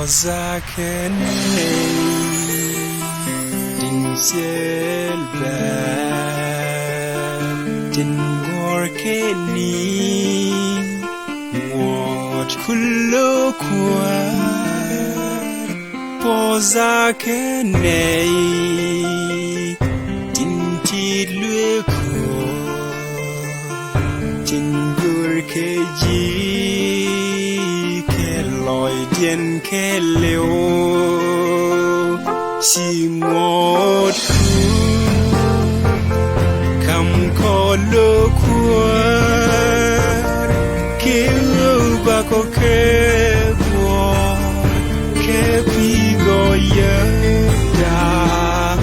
zakene din selbe din gorkeni what kullu kwa zakene din tilwe ko din gorkeji lòi điên khe liêu si một khu cầm khó lô khua kêu bà có khe bò khe pi gọi nhớ đà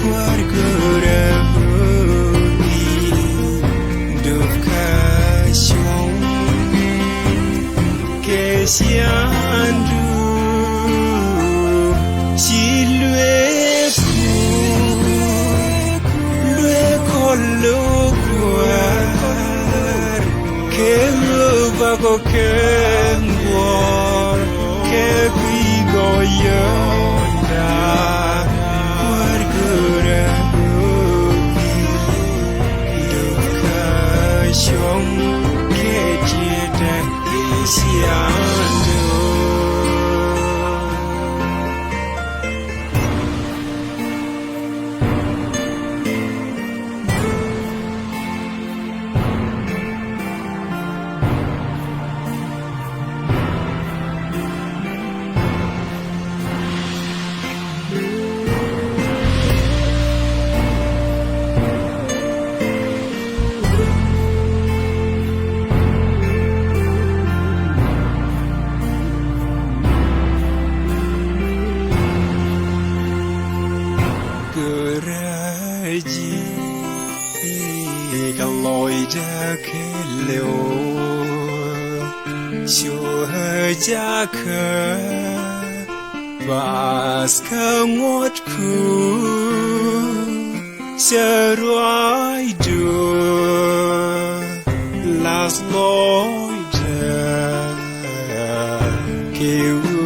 quát cơ ra đi được khá sống kẻ siandu si lue kollo kuar ke ba ko ke ngor ke pi go yonda kuar gura do ka shong ke jeta siandu Jaka vas kamot ku seruai do las loida ke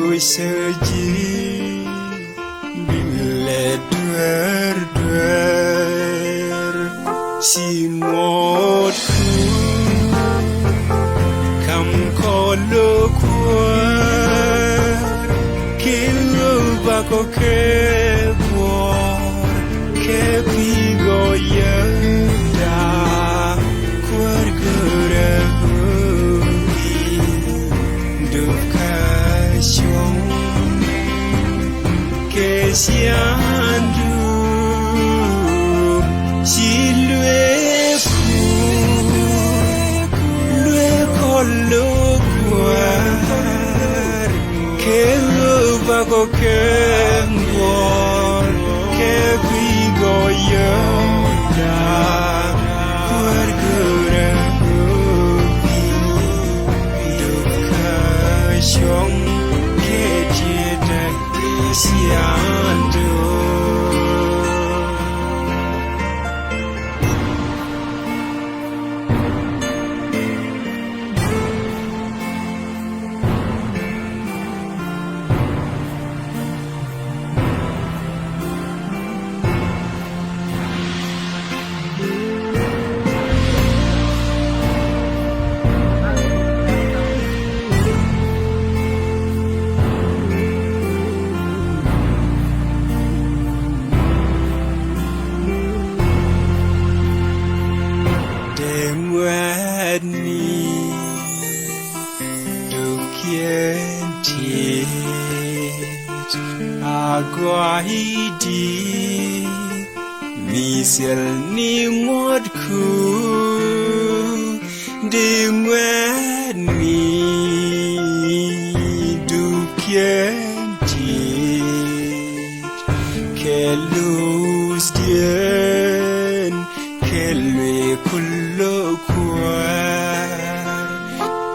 usaji bile dwer si mot ku kam kolo ko ke por ke pi go yanda kwar gura do ka shong ke siandu si lue kollo kwar ke ba ko ke ngor ke pi go yonda kwar gura do ka shong ke jeta siandu Gɔɔydɛ misel ni ngot ku de ni du kienti kelus dien kelwe kullo kwar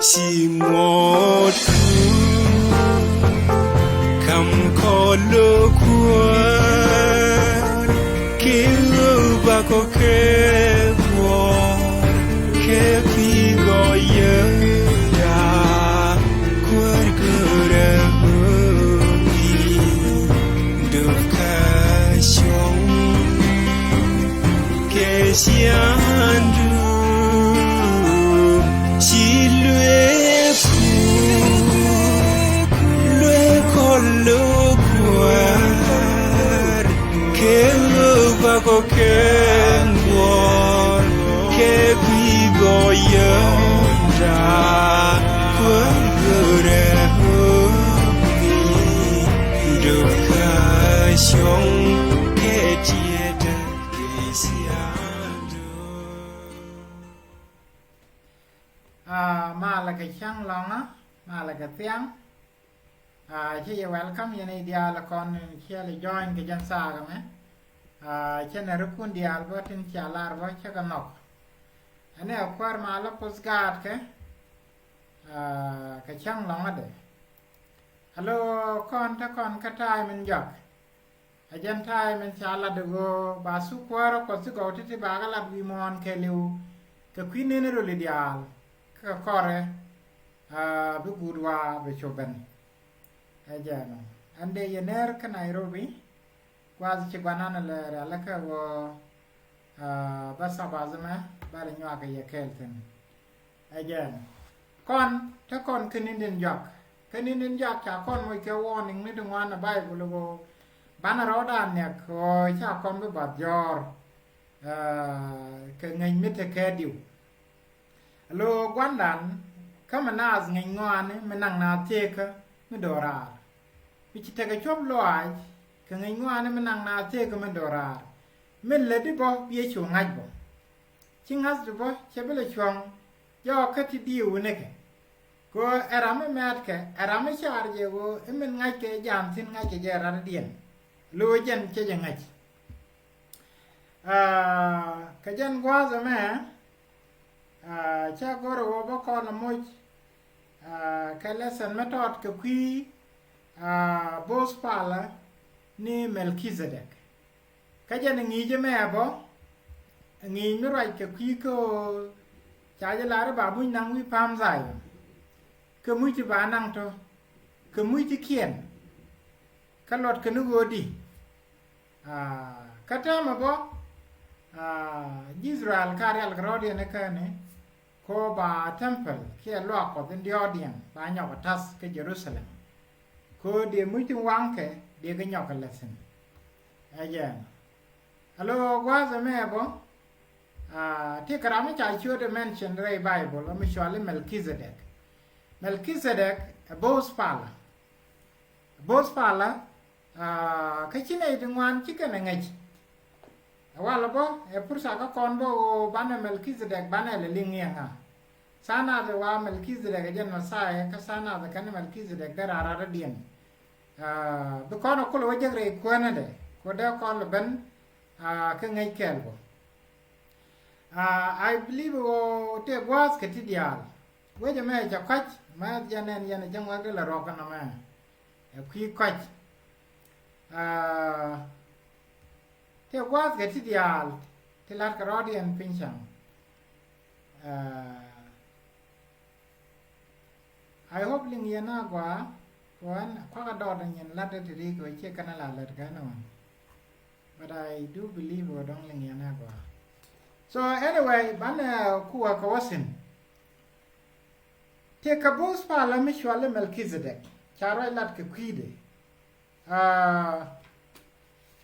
si mot kam kolo kwar ke ba ko ke war ke pi go yanda kwar gura keng war ke bi go yanda kun gure ho ni do ka shong ke tie de sia doมาละกะช่างลองนะมาละกะเตียงที่จะ welcome ยันในเดียละครเชื่อเลย join กับจันซากันไหมเช่นในรูปคุณเดียร์ว่าทิ้งเชียร์ลาร์ว่าเชื่อกันนกอันนี้เอาความาละ postcard กะช่างลองอ่ะเด้ฮัลโหลคอนถ้าคอนกระทายมันหยอกอาจารย์ไทยมันชาลาดูโกบาสุควาร์ก็สุกเอาที่บากลาบิมอนเคลิวก็ควินเนอร์โรลิเดียลก็คอร์บุกูดว่าไปชบันอาจารย์อันเดียเนอร์กันไนโรบีกว่าจะกว่านั้นเลยแล้วก็ว่าภาษาบาสมาบาริญญาก็ยังเคลตินอาจารย์ก่อนถ้าก่อนคืนนี้เดินยอกคืนนี้เดินยอกจากก่อนไว้เกี่ยววอร์นิ่งไม่ถึงวันนะใบบุลโกบ้านเราด้านเนี่ยก็ชาวคนไปบาดยอร์ก็เงินไม่เทแค่ดิวโลกวันดันเขามานาสเงินงานนี่มันนั่งนาเทกไม่ดอราวิจิตรก็ชอบลอยก็เงินงานนี่มันนั่งนาเทกไม่ดอรามันเลยดิบ่เบี้ยช่วงไงบ่ชิงฮัสดิบ่เชื่อไปเลยช่วงย่อคัดที่ดิวนี่แกก็เอราไม่แมดแกเอราไม่ชาร์จก็มันไงแกยามสิ้นไงแกเจราเดียนรู้จันเชื่อยังไงก็ยันกว่าจะแม่เชื่อก็รู้ว่าก่อนละมุ่งแค่เลสันไม่ทอดกับคุยบอสพาละนี่เมลคิเซเดกก็ยันงี้จะแม่บอกงี้ไม่ไรกับคุยก็ชายจะลาระบาบุญนั่งวิพามใจก็มุ่งจะบ้านั่งตัวก็มุ่งจะเขียนก็หลดกันนึกว่าดีก็ถ้ามาบอกอิสราเอลคาร์เอลกรอดีนะกันเนี่ยโคบาเทมเพลที่ลวกกับเป็นเดียดีนบ้านยอกทัสกับเยรูซาเล็มโคเดียมุ่งถึงวังแค่เดียกันยอกกันเลยสิอาจารย์ฮัลโหลว่าจะแม่บอกที่กระนั้นจะช่วยจะ mention ในไบเบิลแล้วไม่ช่วยเลยเมลคิเซเดกบอสพาละก็ชินไอ้ถึงวันชิกันยังไงว่าแล้วบ่ผู้สาวก็คอนบ่บ้านเมลคิเซเดกบ้านอะไรลิงเงี้ยสานาจะว่าเมลคิเซเดกจะน่าใส่ก็สานาจะกันเมลคิเซเดกได้ราระเดียนบุคคลคนละวัยเรียกคนนั่นเองคนเดียวคนละเป็นก็ไงแก่บ่I believeว่าที่ว่าสกัดที่เดียวว่าจะไม่จะคัดมาจะเนี่ยจังหวะก็ละรอกันนะแม่คุยคัดที่ว่าสกัดที่เดียวที่ลาดกระรอดีอันพิงชังI hope ลิงยันน่ากว่าวันคว้ากระดอดยันลาดได้ทีก็เชื่อกันนั่นแหละเลยกันนะ but I do believe ว่าดองลิงยันน่ากว่าso anyway บ้านคู่กับว่าสินที่กบฏพาละไม่ชวนเลยเมลคิเซเดกชาร์อยลัดกับคุยเด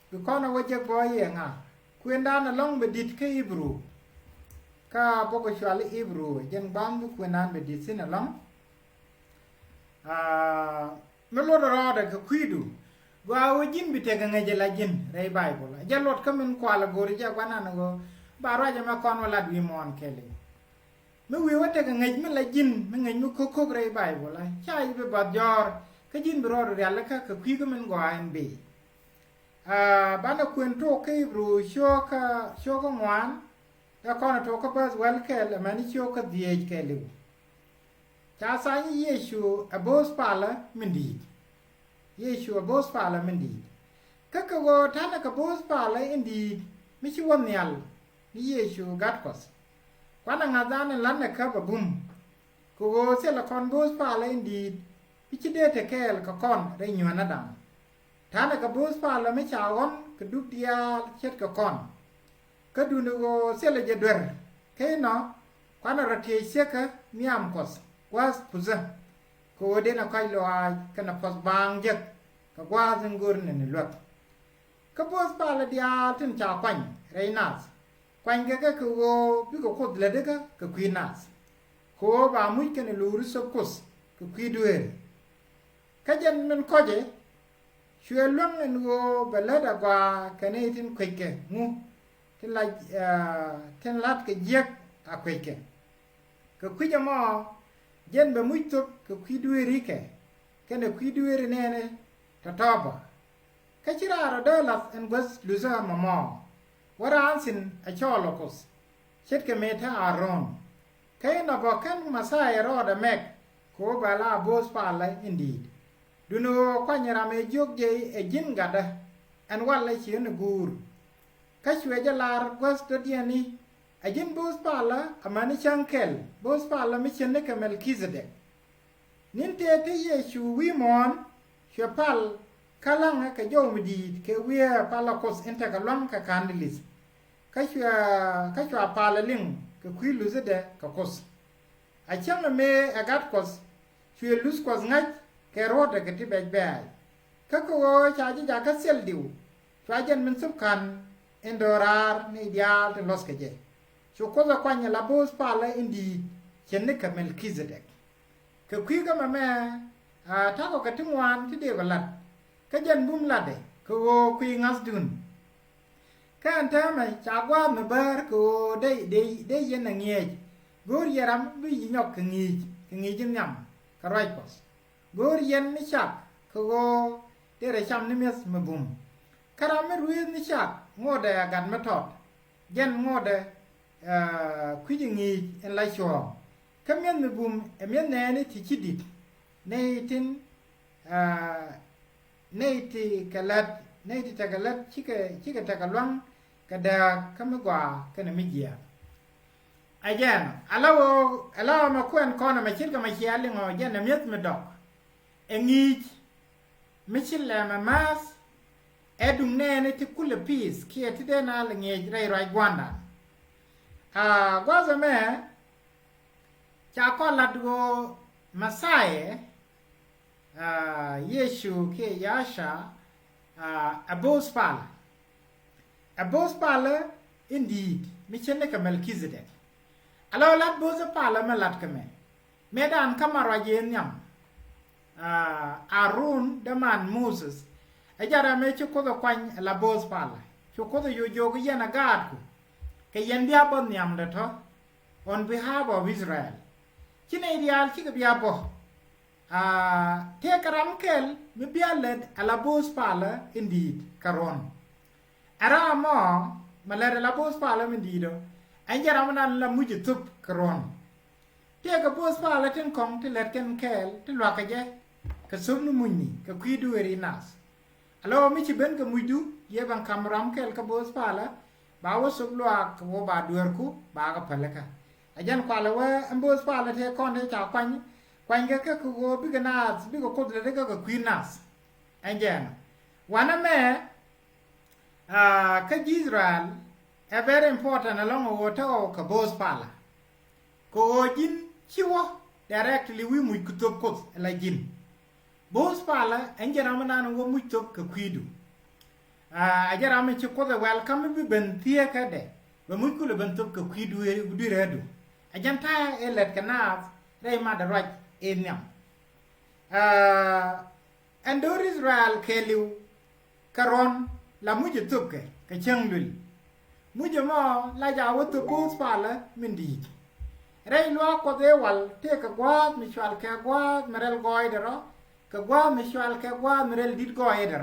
ดูก่อนว่าจะบ่อยยังคุยด้านลงไปดิดกับอิบรูก็บอกชวนเลยอิบรูยังบ้านดูคุยด้านไปดิดสินะลงไม่รู้รอเด็กคุยดูว่าว่าจินบิเทกันไงจะละจินไรไบเบิลจะลดก็มันกว่าละโกริจากวันนั้นก็บารายจะมาคอนวลาดีมอนเคลีเมื่อวิวัฒน์กันไงมันละจินมันไงมันคุกไรไบเบิลใช่ไปบาดยอร์ก็จินบรอดเรียลแล้วก็คุยก็มันกว่าอันบีบ้านเราควรโตกับอิบรูชัวก็งวนแล้วก่อนโตกับบัสเวลเคลมันนี่ชัวก็ดีเอชเคลิวจ้าสายเยซูอบอสพาละมันดีเยซูอบอสพาละมันดีก็คือว่าท่านกับบอสพาละอินดีไม่ใช่วันนี้นี่เยซูกัดกอสกว่านังอาจารย์ลั่นนะครับแบบบุ้มก็ว่าเสละครบอสพาละอินดีพิจิตรเทแคลก็คอนได้หยวนนั่นดังท่านกับบอสพาละไม่ชาวอนก็ดูเดียเช็ดก็คอนก็ดูนึกว่าเสละจะเดือดแค่เนาะกว่านักเรียนเสียก็มีอัมกอสwas puza ko de na kai lo ai kana pas bang jek ka wa zeng gur ne ni lot ka bos pala dia tin cha kwan reinas kwan ka ko bi ko khod le de ka kwinas ko ba mu ke ne luru so kus ka kwidwe ka jen men koje shwe long en go belada kwa kane tin kweke mu tin la tin lat ke jek a kweke ka kwija mo jen be mu to ka kwidwe rike kene kwidwe ne ne tatoba kachiraro delas en gwas luza mama wara ansin a cholokos chetke meta aron kayna bokan masaya roda mek ko bala bos pala indeed duno kwanyara me jogje e jingada en walla chien gur kachwe jalar gwas todiani a jin bos pala amani chankel bos pala mi chenne kamel kizede ninte te yeshu wimon chepal kalang ka jom di ke wia palakos enta ka long ka kandilis ka chwa pala ling ka kwilu zede ka kos a chama me agat kos chwe lus kos ngaj ke roda ka tibej bay ka ko cha ji ja ka sel diu chwa jen min sup kan endorar ni ideal te los ke je chu ko za kwanya la bos pala indi chenne ka melkizedek ka kwi ga me ta ko ka timwan ti de balat ka jen bum lade ko kwi ngas dun ka anta mai chagwa me bar ko de yen ngie gor yaram bi nyok ngi jin nyam ka right pos gor yen ni chak ko de re cham ni mes me bum karam me ruin ni chak ngode gan ma tot jen ngode kwi ngi en la cho ka men me bum e men ne ni ti chidit nei tin neiti kalat neiti tagalat chika takalwang kada kamagwa kana mijia ajan alawo makwen kona machirka machiali ngo jana miet medok engich michila mamas edung nene ti kule peace kia tide na ngej rai gwanda gwazo me chakola dugo masaye Yeshu ke yasha abos pala indeed michene ka melkizedek alo lat bos pala melat kame medan kamara yen nyam Arun daman Moses ajara me chuko do kwan la bos pala chuko do yojo yena gad ku ke yen bia bon nyam de to on behalf of Israel chine ideal chike bia bo te karam kel mi bialed ala bos pala indeed karon ara mo malere la bos pala mindido anjara manan la mujitup karon te ka bos pala tin kong te let ken kel te lwa ka je ka sumnu munni ka kwidu eri nas alo mi ci ben ka mujdu ye ban kamram kel ka bos pala ba wo sub lwa ka wo ba duerku ba ka palaka ajan kwala wa bos pala te kon te cha kwany kwanga ka ko biganas bigo kodle de ka kwinas anjana wana me ka Israel a very important along water ka bos pala ko jin chiwo directly we mu kutop kot la jin bos pala anjana manana wo mu top ka kwidu ajara me chi ko welcome bi ben tie ka de ba mu ku le ben top ka kwidu du redu ajanta elet kanaf rei ma da right enyam andor Israel keliu karon la muje tupke ka changlul muje mo la jawo to bos pala mindi rei lo ko de wal te ka gwa mi chwal ka gwa merel gɔɔydɛ ka gwa mi chwal ka gwa merel dit gɔɔydɛ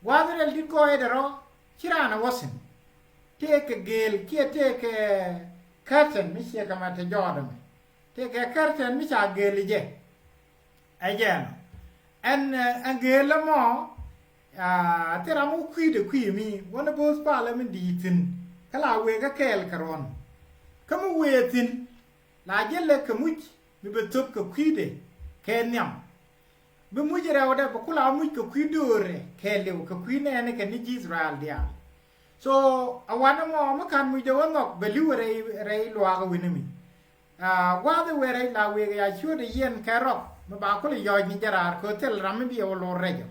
gwa merel dit gɔɔydɛ kirana wasin te ka gel ke te ka curtain mi che ka mate jodam te ka curtain mi cha gelije ajen en gela mo tera mu kwide mi wona bos pala min ditin kala we ga kel karon kamu wetin la jelle ka muj mi betop ka kwide kenyam be mujira wada ba kula muj ka kwidore kelew ka kwine ne ka ni Israel dia so awana mo makan muj de wonok beliwere rei lwa ga winimi wade were la we ya chude yen karok ma ba ko le yoy ni jarar ko tel ram bi o lo rejo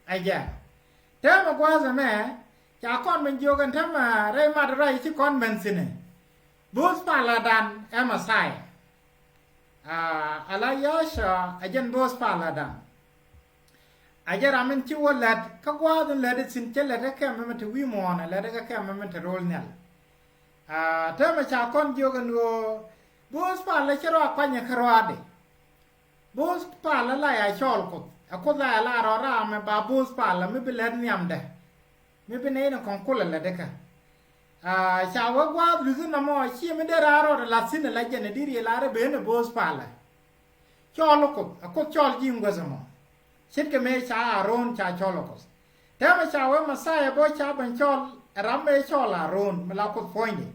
aja tema gwaza me cha kon men jogan tama rai madrai chi kon men sine bus paladan emasai ala yasha ajen bus paladan ajara men chi wolat ka gwaza lede sin chele de kem men to wi mona lede ka kem men to rol nel tema cha kon jogan go bus pala chero kwanya kharwade bus pala la ya chol ko akoda la rora me ba bus pala me beler niamde me bene na konkula la deka shawa gwa bluzu na mo chi me de raro la sin la jene diri la re bene bus pala cholo ko akot chol jim gozamo shit ke me cha aron cha cholo ko tema shawa masaya bo cha ban chol ramme chola aron me la ko foinde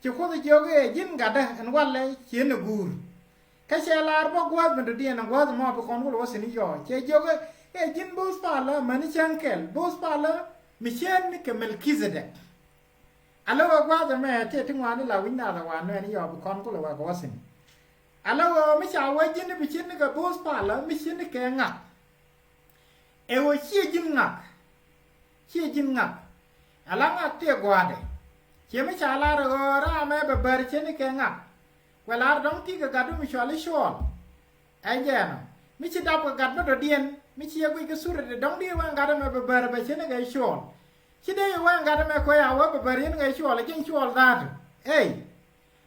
chi ko de joge jin gada en walle chi ne gur ka shelar bo gwa me de na gwa mo bo kon wo sini yo che joge jin bus pala mani chankel bus pala Mission ni ke Melchizedek. Alawa gwa me te tingwa ni la winda la wa no ni yo bu kon ko la wa ko sin. Alawa mi cha wa jin ni bichin ni ke bos pala mission ni ke nga. E wo chi jin nga. Chi jin nga. Ala nga te gwa de. Che mi cha la ro ra me be ber chen ni ke nga. Wala dong ti ga gadu mi shwali shwal. Ajena. Mi chi dap ga gad do dien mi chi yego ke sura de dong di wa ngada me ber be chen ga shwal. Chi de wa ngada me ko ya wa be ber yen ga shwal chen shwal da. Hey.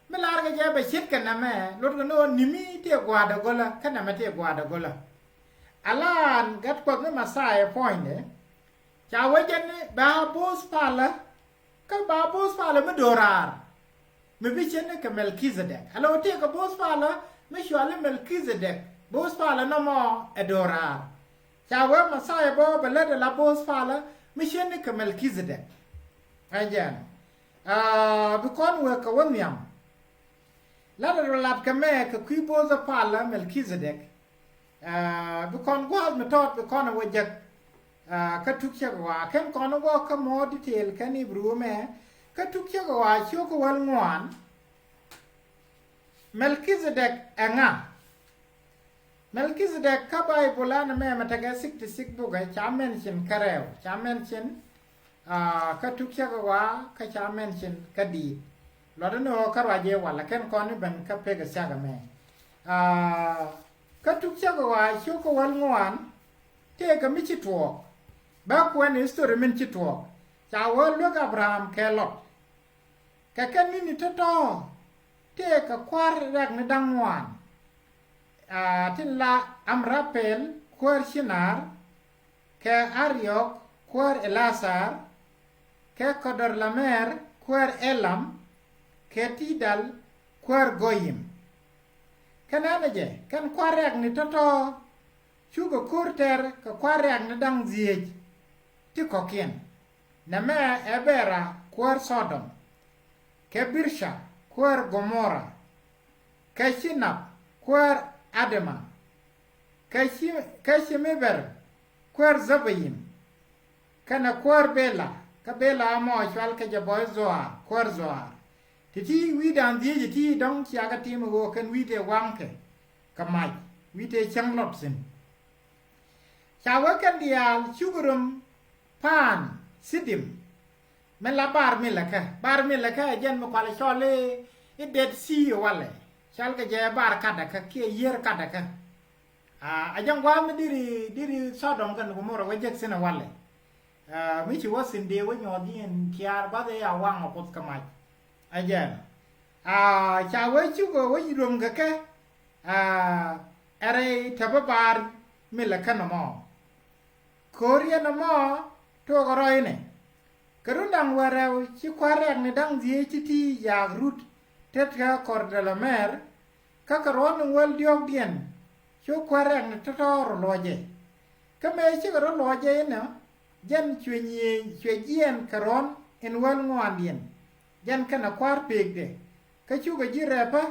Me lar ga je be shit kan na me lot ga no nimi te gwa da gola kan na me te gwa da gola. Alan gat ko ne masai point ne. Cha wa jen ba bos pala ka ba bos pala me dorar. Me bi chen ke Melchizedek. Alo te ka bos pala me shwal Melchizedek. Bos pala no mo edorar. Cha wa masai bo be le de la bos pala me chen ke Melchizedek. Ajan. Bu kon we ka wonyam. La de lat ka me ka kui bos pala Melchizedek. Bu kon gwa me tot bu kon we jak ka tuk che wa ken kon go ka mo detail ka ni bru me ka tuk che wa chu ko wal ngwan Melchizedek anga Melchizedek ka Bible na me mataga 66 buga cha mention karew cha mention ka tuk che wa ka cha mention ka di lo no ka wa je wala ken kon ben ka pe ga sa ga me ka tuk che wa chu ko wal ngwan te ka mi chi tuo ba ko ni story men chi tuo cha wo lo ga Abraham ke lot ka ken ni to to te ka kwar rag na dangwan tin la Amrapel kwar shinar ke Ariok kwar Elasar ke Kodor Lamer kwar Elam ke Tidal kwar Goyim kanana je kan kwar rag ni to to chugo kurter ka kwar rag na dang ziej ti kokien na me ebera kwar Sodom ke Birsha kwar Gomora ke Shinab kwar Adama ke Shimeber kwar Zabayim kana kwar Bela ka Bela mo chwal ke jaboy Zoar kwar Zoar titi wi dan die ti dong chia ka ti mo ken wi te wangke kamai wi te changlop sin chawa kan dial chugurum pan sidim men la bar mi la ka jen mo kwale chole i det si wale chal ka je bar kada ka ke yer kada ka ajang wa me diri Sodom kan ko moro wajek sina wale mi chi wasin de wo nyodi en tiar ba de ya wang ko kamai ajan chawa chugo wo yirum ga ka are tababar mi la kan mo korea no mo to goroi ne karundang warau chi kwarek ni dang zie chi ti ya rut tetka kordelamer ka karon wel diok dien chu kwarek ni totor loje ka me chi karon loje na jan chwenyen karon en wel ngwan dien jan kana kwar pegde ka chu ga jirepa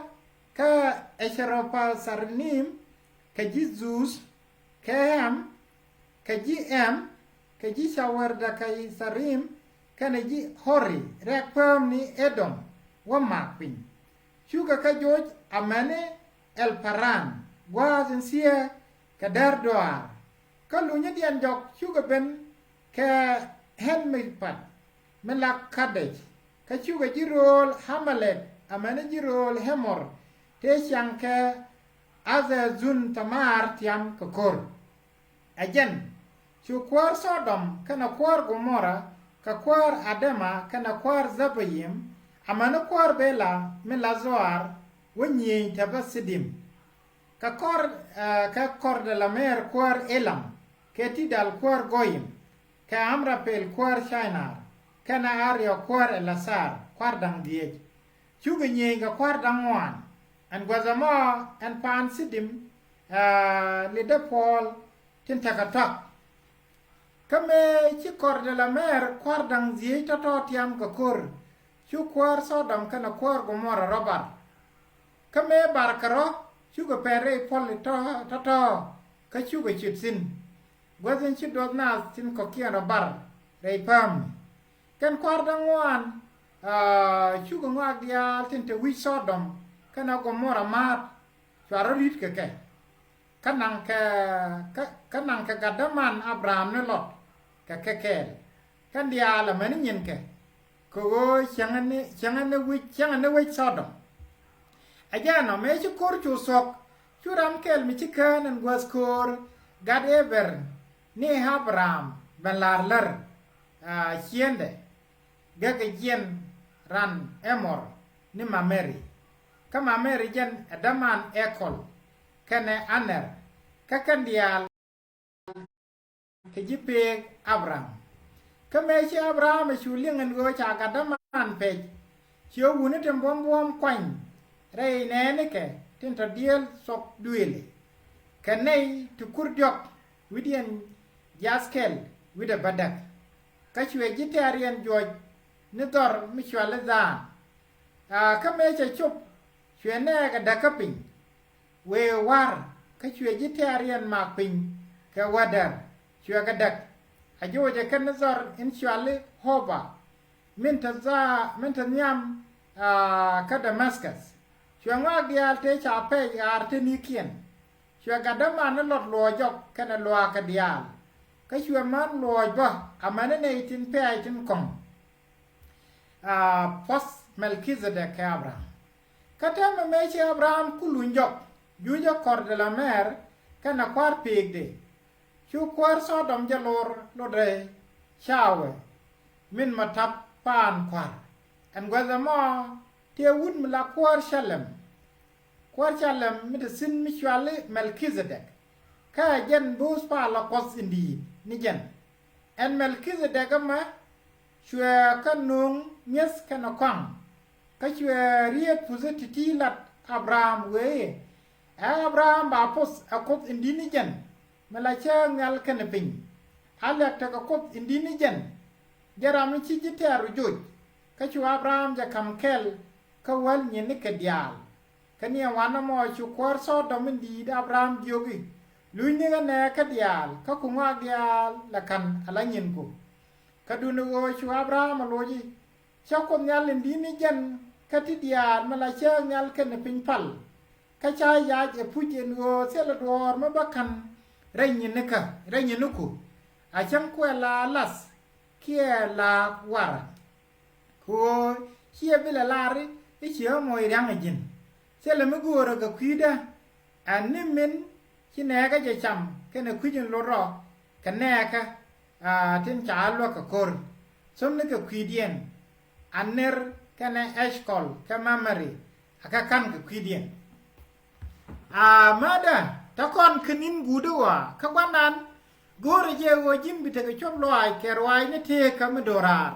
ka esharopa sarnim ka jizus ka am ka ji am ka ji shawarda ka sarim kana ji hori rek pam ni Edom wa makpin shuga ka joj amane el paran wazin sia ka dar doar ka lunya dian jok shuga ben ka hen mi pat melak kadej ka chuga jirol hamalet amana jirol hemor te chanka azazun tamar tiam kokor ajen chu kwar Sodom kana kwar Gomora ka kwar Adama kana kwar Zabayim amana kwar Bela melazoar wenyi tabasidim ka kor de la mer kwar Elam ke tidal kwar Goyim ka Amrapel kwar Shinar kana Ario kwar Elasar kwar dang diej chuga nyi ga kwar dangwan an gwazama an pan sidim lida Paul tintakatak kame chi kor de la mer kwar dang diej to tiam ka kor chu kwar Sodom kana kwar Gomora robar kame barkaro chuga pere Paul to ka chuga chitsin gwazin chi dogna tin ko kiana bar rei pam kan kwar dangwan chuga ngak dia tinte wi Sodom kana Gomora mat chwaro rit ke kanang ka gadaman Abraham ne lot ka kekel kan dia la man nyin ke ko changane wi Sodom ajano me chu kor chu sok chu ram kel mi chikan and was kor gad ever ni Abraham balarlar chiende gaga jen ran emor ni mameri kama meri jen adaman ekol kane aner kakandial kejipe Abraham kame chi Abraham chu lingan go cha gadaman pej chiu wuni tem bom kwany rei nene ke tinta diel sok duele kanei tu kurdiok widian jaskel wida badak kachwe gitarian joj nidor michwale zan kame cha chup chwene ga dakapin we war kachwe gitarian makpin ka wadar chwe ga dak ajoje kan nizor inchwale hoba minta nyam ka Damascus chwe ngak dial te cha pe arte nikien chwe ga daman lot lojok kana loa ka dial ka chwe man loj ba amane ne tin pe tin kom post Melchizedek Abraham kata me che Abraham kulunjok jujo kor de la mer kana kwar pigde chu kwar Sodom jalor lodre chawe min matap pan kwar an gwazama te wud mla kwar Shalem mi de sin mi chwale Melchizedek ka jen bus pa la kos indi ni jen en Melchizedek ma chwe kanung nyes kana kwang ka chwe riet puzeti lat Abraham we Abraham ba pos akot indi ni jen mala cha ngal kana pin ala ta ka kot indi ni jen jaram chi jiteru joj ka chwe Abraham ja kamkel ka wal nyen ka dial kania wana mo chu kwar Sodom indi Abraham diogi luini ga ne ka dial ka kunga dial la kan ala nyen ko kadunu go chu Abraham loji cha ko nyal indi ni jen ka ti dial mala cha nyal kan pin pal ka cha ya je pujen go sela dor ma bakan renyin ku a cham ko la las kie la wara ko kie bila lari ichi mo irang jin sela me goro ga kwida animin kine ga je cham kene kujin loro kaneka tin cha lo ka kor somne ka kwidien aner kene eshkol kamamari aka kan ka kwidien mada takon kinin gudowa ka kwanan gore je wo jimbi te ka chom loy kerwai ne te ka medorar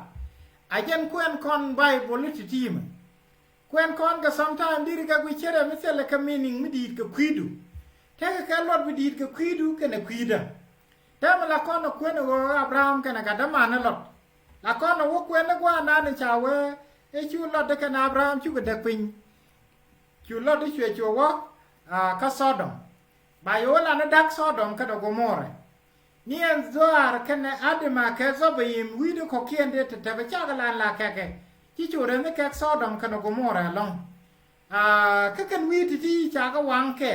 ajen kwen kon bible team kwen kon ga sometime diri ga gwi chere misele ka meaning midit ka kwidu te ka lot midit ka kwidu kana kwida tam la kon kwen wo Abraham kana ga damana lot la kon wo kwen gwa na ne chawe e chu lot de kana Abraham chu ga de pin chu lot de chwe chu wo ka Sodom bayola na dak Sodom ka do Gomora nien zoar kana adema ka Zabayim widu ko kiende te te cha ga la ka chi chu re ne ka Sodom ka no Gomora long ka kan wi ti cha ga wang ke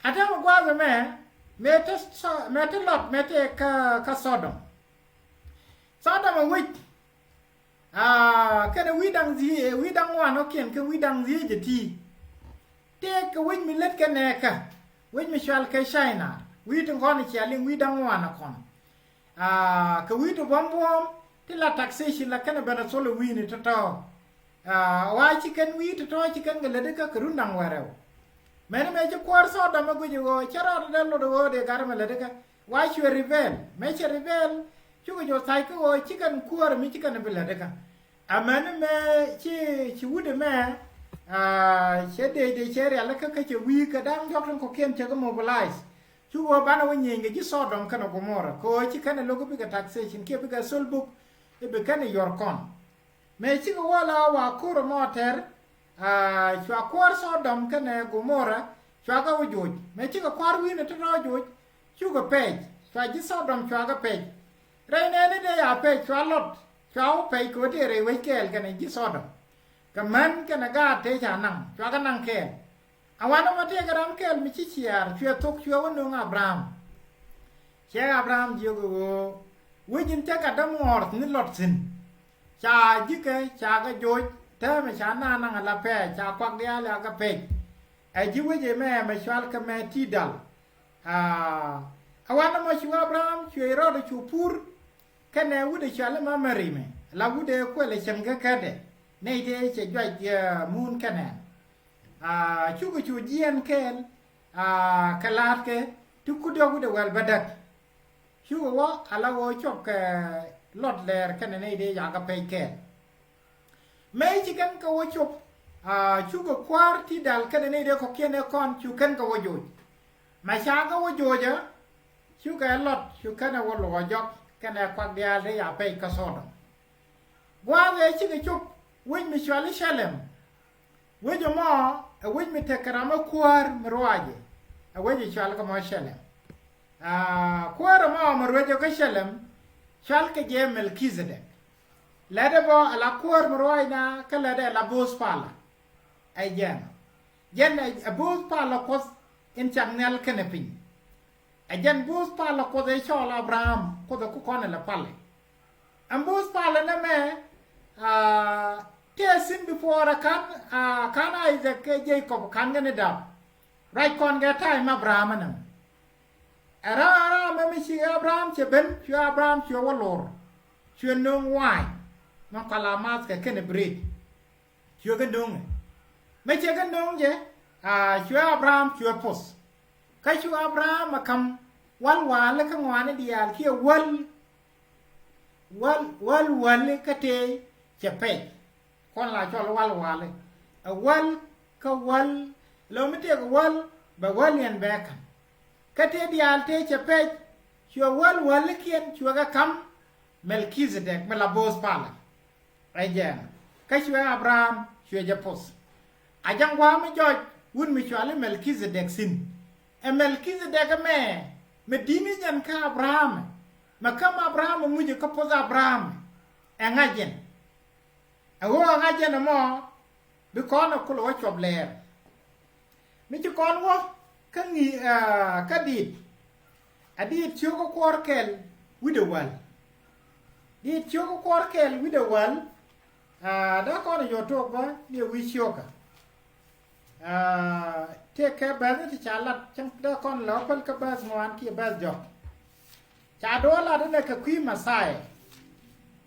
ata gwa za me te lot me te ka Sodom Sodom wit kana wi dang wan okien ke wi dang zi je ti te ke wi mi let ke ne ka wi mi shal ke shaina wi tu kon chi alin wi dang wan kon ke wi tu bom ti la taxation la kana bana solo wi ni to wa chi ken wi to chi ken ga le ka run dang waro mene me je kwar Sodom go je go chara de lo do de gar me le ka wa chi rebel me chi rebel chú cái chỗ sai cái ôi chỉ cần cua rồi mới chỉ cần phải là đấy cả mà nó mẹ chỉ vút được mẹ sẽ để sẽ là cái chỗ vi cái đang dọc trong cuộc chiến cho cái mobilize chú qua bán nó nhìn cái chỉ Sodom cái nó cũng mora coi chỉ cái này logo bị cái taxation kia bị cái soul book bị cái này your con mẹ chỉ có là wa cua rồi motor cho cua Sodom cái này cũng mora cho cái vụt mẹ chỉ có cua vi nó nó vụt chú cái page cho chỉ Sodom cho cái page rồi nên đây à pe cho lót cho pe cố đi rồi với cái này chỉ Sodom cái man cái này gạt thế chả năng cho cái năng kẹl awan nó thế cái năng kẹl mình chỉ chia chia thuốc chia với nông Abraham nhiều cái với những cái đam ngọt như lót xin cha chỉ cái dối thế mà cha năng là pe cha quăng đi là cái pe ai chỉ với gì mẹ cho cái mẹ ti dal awan nó chia Abraham chia rồi chia pur cái này udah chả mà mari me là udah quay lại xem cái đấy này đây sẽ dạy moon cái này chú cái chú diên cái cái lát cái chú cứ đâu udah well badak chú cái wa ala wo chọc cái lót lẹt cái này đây giả cái pe cái mấy chỉ cần cái wo chọc chú cái quar thì dal cái này đây có kia này con chú cần cái wo dồi mà sáng cái wo dồi chứ chú cái lót chú cái này wo lò dọc cái này quạt đèn để giả pe cái Sodom qua về chỉ cái chút với mình cho lấy Salem với cho mà với mình thấy cái nào quar rồi với chỉ cho cái mà Salem quar mà rồi cho cái Salem cho cái gì Melchizedek là đó bao là quar rồi na cái là đó là boss palä ai gen boss palä có intercession cái này pin ajan boss palä ko de chola Abraham ko de ko kon la palä boss palä na me tesin before kan Isaac Jacob kan ngene da right kon ga time Abraham na ara me mi chi Abraham che ben chi Abraham chi walor chi nung wai ma kala mas ka ken breed chi ga dung me che ga dung je chi Abraham chi pos cái chú Abraham mà cầm wal cái ngoan này đi kia wal cái tê chẹp pe con là cho nó wal cái wal lâu mới tiếc wal bà wal liền bẹt cái tê đi tê chẹp pe chú wal kiên chú cái cầm Melchizedek mà là boss palä ai giờ cái chú Abraham chú giờ pos ai chẳng qua mới cho quân mới cho lấy Melchizedek xin Melchizedek me dini jan ka Abraham ma kam Abraham mu je ko pos Abraham ngajen ngajen mo bi kono ko lo chob ler mi ci kon wo ka ngi ka adit chu ko korkel widowal dit chu ko korkel widowal da kono yo to ba ni wi shoka tekɛ bɛn ti chalat chang da kon lo pal ka bas ngwan ki bas jo cha do la de ka kwi masai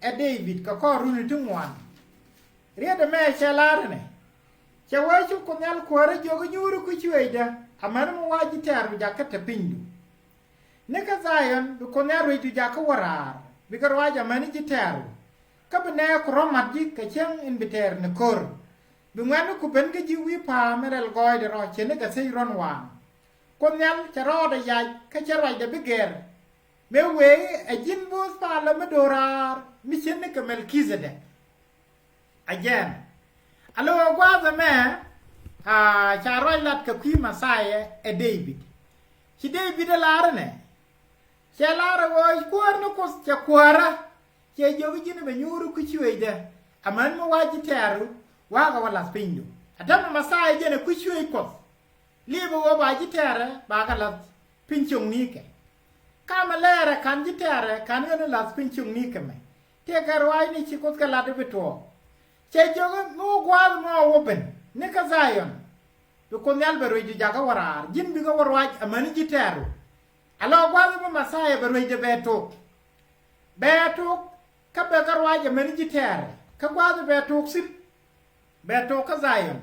David ka ko runi tu ngwan ria de me chalar ne cha wa chu ko nyal ko ra jo go nyuru ku chweida amana mo waji tar bi jakata pindu ne ka zayon bi ko nyaro tu jakka warar bi ka waja mani ji tar ka bne ko romat ji ka chang in biter ne kor Bungan ku ben ke jiwi pa merel gɔɔydɛ ro chene ka sei ron wan kon nyal charo da ya ka charo da biger me we a jin bos pa la me dorar mi chene ka Melchizedek again alo gwa za me charo lat ka kwi masai David chi David la arne che la ro kwar no ko che kwara che jogi jin be nyuru ku chiwede aman mo waji teru waga wala pindu adam masai jene ku chui ko libo wo ba jitere ba ga la pinchung ni ke kama lere kan jitere kan ne la pinchung ni ke me tekɛ rwai ni chikut ka lade beto che jogo mo gwal mo open ne ka Zion to konyal bero ju jaga warar jin bi ga warwaj amani jiteru alo gwal mo Masaya bero je beto ka be ga rwaj amani jiteru ka gwal beto sin beto ka Zion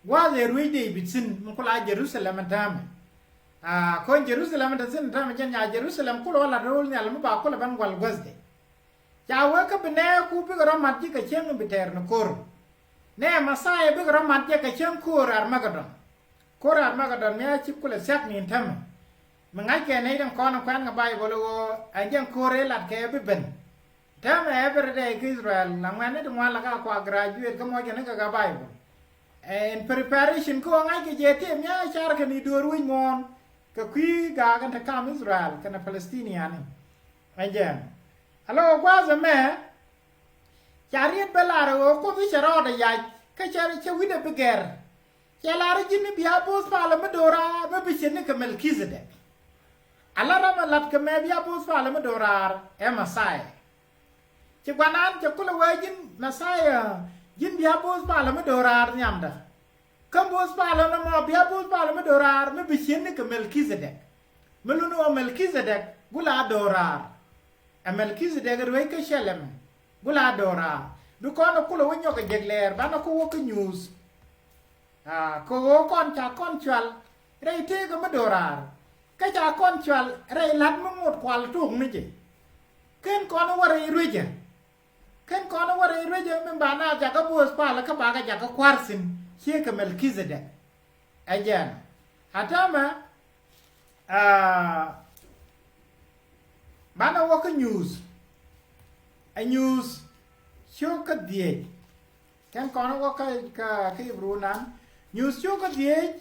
gwal ruide bitsin mo kula Jerusalem tam ko Jerusalem da sin tam janya Jerusalem kulo la rol ni almu ba kulo ban gwal gozde Jawa ka bene ku bi garo matji ka cheng biter no kor ne Masaya bi garo matji ka cheng kor Armageddon me chi kula sak ni tam mangai ke ne dang kono kwan ga Bible go ajang kore lat ke bi ben tam every day Israel langwane de mwala ka kwa graduate ka mo ke ne ka Bible in preparation ko ngai ke jete me char ka ni dor wi mon ka kwi ga kan ta kam Israel kana Palestinian ajang Hello, was a man. Chariot Bellaro, ko bi charo da ya, ka chari che wida beger. Chalara jini biya bos pala medora, ba bi chini ka Melchizedek. Alara malat ka me biya bos pala medora, Masaya. Che gwanan che kula wajin Masaya, jin biya bos pala medora nyamda. Kam bos pala na mo biya bos pala medora, me bi chini ka Melchizedek. Meluno Melchizedek gula dorar. Melchizedek roi ka Shalem gula dora du kono kulo wonyo ka jegler bana ko wok news ko wo kon cha kon chwal rei te ga madorar ka cha kon chwal rei lat mut kwal tung ni je ken kono wari ruja men bana ja ka bos pala ka ba ga ja ka kwarsin che ka Melchizedek ajan hatama Bana waka news. A news show ka diye. Kan kono waka ka Hebrew nan. News show ka diye.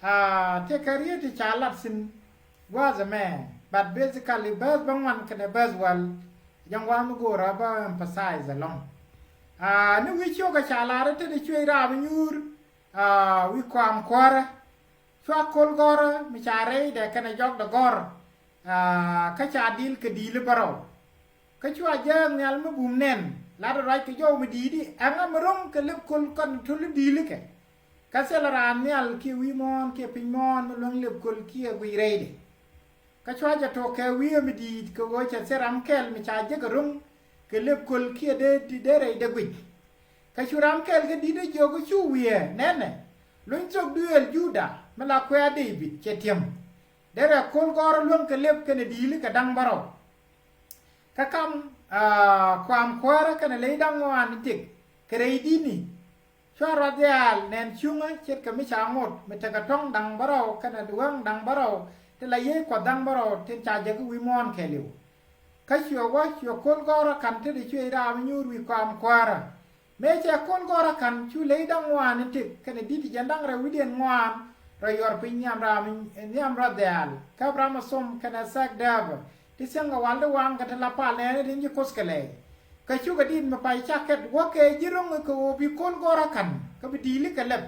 Te career ti chalat sin was a man. But basically buzz bangwan kana buzz wal yang wa mu go ra ba emphasize along. Ni wi show ka chalara te de chui ra nyur. Wi kwam kwara. Chwa kol gora mi chare de kana jog da gor. Ka cha dil ka dil baro ka chwa jang nyal ma bum nen la do rai ka yo mi di anga mrong ka lep kol kon tul dil ke ka selaran nyal ki wi mon ke pin mon ma long lep kol ki wi reide ka chwa ja to ka wi mi di ko go cha seram kel mi cha je ka rung ka lep kol ki de re de gwi ka churam kel ka di de jo ko chu wi nene lun chok duel juda ma la kwa David che tiem Dere kol gor lon ke lep kene dili ka dang baro. Ka kam kwam kwara kene le dang wan tik. Kere dini. Chwara dial nen chunga chet ka mi changot me ta ka tong dang baro kene duang dang baro te la ye kwa dang baro te cha je ku wi mon ke liu. Ka chyo wa chyo kol gor kan te de chwe ra mi nyur wi kwam kwara. Me che kol gor kan chu le dang wan tik kene diti jandang ra wi den wan. Rayor pinyam ra dal ka brama som kana sak dab ti senga walde wang ka la pa le ni koskele ka chu ga din ma pai chaket wo ke jirong ko bi kol gora kan ka bi dili ka leb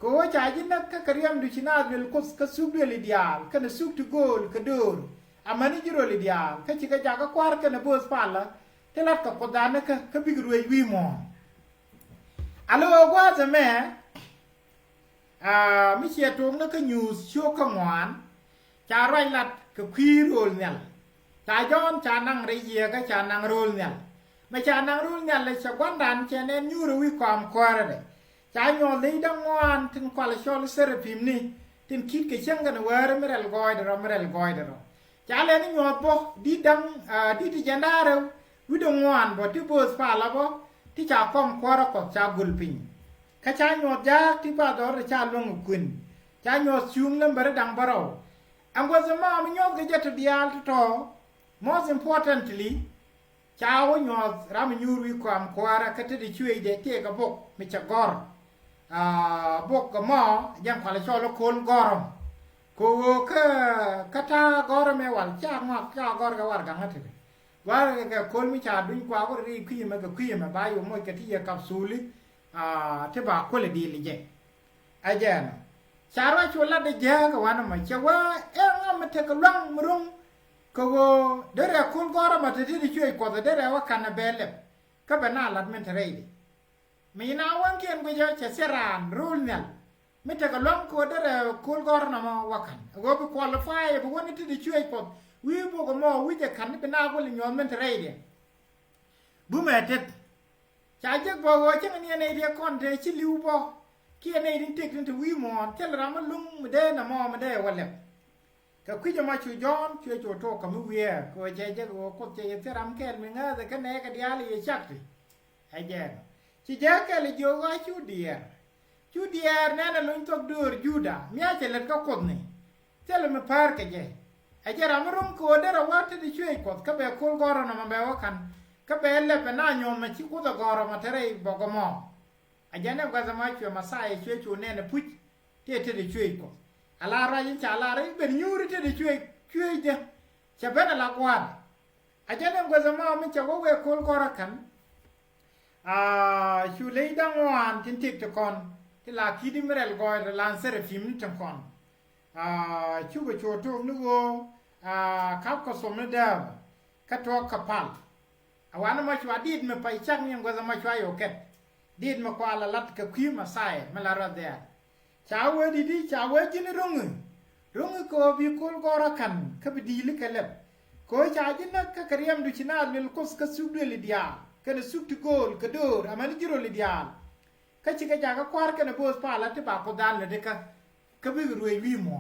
ko cha jin na ka karyam du china bil kos ka sub le dial kana sub to gol ka dur amani jiro le dial ka chi ka ja ka kwar kana bos pala te lat ka kodana ka bi ruwe wi mo alo gwa zame mi chia tung nó cái news show ka ngwan cha rai lat ka kwi rol nyal cha jon cha nang re ye ka cha nang rol nyal ma cha nang rol nyal le cha gwan dan che ne nyu ru wi kwam kwara de cha nyo le dang ngwan tin kwal shol serapim ni tin kit ke chang gan war merel goide ro cha le ni nyo bo di dang di ti jandare wi do ngwan bo ti bos pa la bo ti cha kom kwara ko cha gulpin ka cha nyot ja ti pa dor cha long kun cha nyot chung lam bar dang baro angwa zama mi nyot ga jet dial to most importantly cha wo nyot ram nyuru ko am kwara ka te di chwe de te ga bok mi cha gor bok ga mo jam kwala cho lo kol gorom ko ka ta gor me wal cha ma cha gor ga war ga ngate war ga kol mi cha duñ kwa ko ri kwi ma ga kwi ma ba yo mo ka ti ya kapsuli te ba ko le di li je ajana chara chola de je ga wana ma che wa e ngam te ka lang mrung ko dere kul gora ma te di chwe ko dere wa kana bele ka bana lat men tere mi na wan ken go jo che seran rule nyal mi te ka lon ko dere kul gora na ma wakan go bi qualify bu woni te di chwe ko wi bo go mo wi je kan bi na go li nyom men tere bu metet cha je bo go che ni ne dia kon de chi liu bo ki ne din tek tin wi mo tel ra ma lung de na mo ma de wale ka kwi ma chu jon chu chu to ka mu wie ko je go ko je te ram ken mi nga de ka ne ka dia li chak ti ai je chi je ka li jo ga chu dier ne na lung tok dur juda mi a che le ka ko ni tel me par ke je ai je ram rum ko de ra wa te di chu ko ka be kul goro na ma be wa kan ka be le pe na nyom ma chi ku da goro ma tere bo go mo ajane gwaza ma chu ma sai chu ne ne puch te di chu ko ala ra yin cha ala ra ben nyuri te di chu de cha bena la kwa ajane gwaza ma mi cha go we kol gora kan chu le da ngwan tin tik to kon ti la ki di merel go lan sere fim tin kon chu go chu to nu go kap ko som ne da ka to ka pal awana ma chu adid me pai chak ni gwaza ma chu ayo ket dit ma kwa la lat ka kwi ma sai ma la ra de chawe di chawe jin rung ko bi kol gora kan ka bi di li kelep ko cha jin na ka kariyam du china lil kos ka subde li dia ka ne sub ti gol ka dor amani jiro li dia ka chi ka ja ka kwar ka ne bos pa la te ba ko dal le de ka bi ruwe wi mo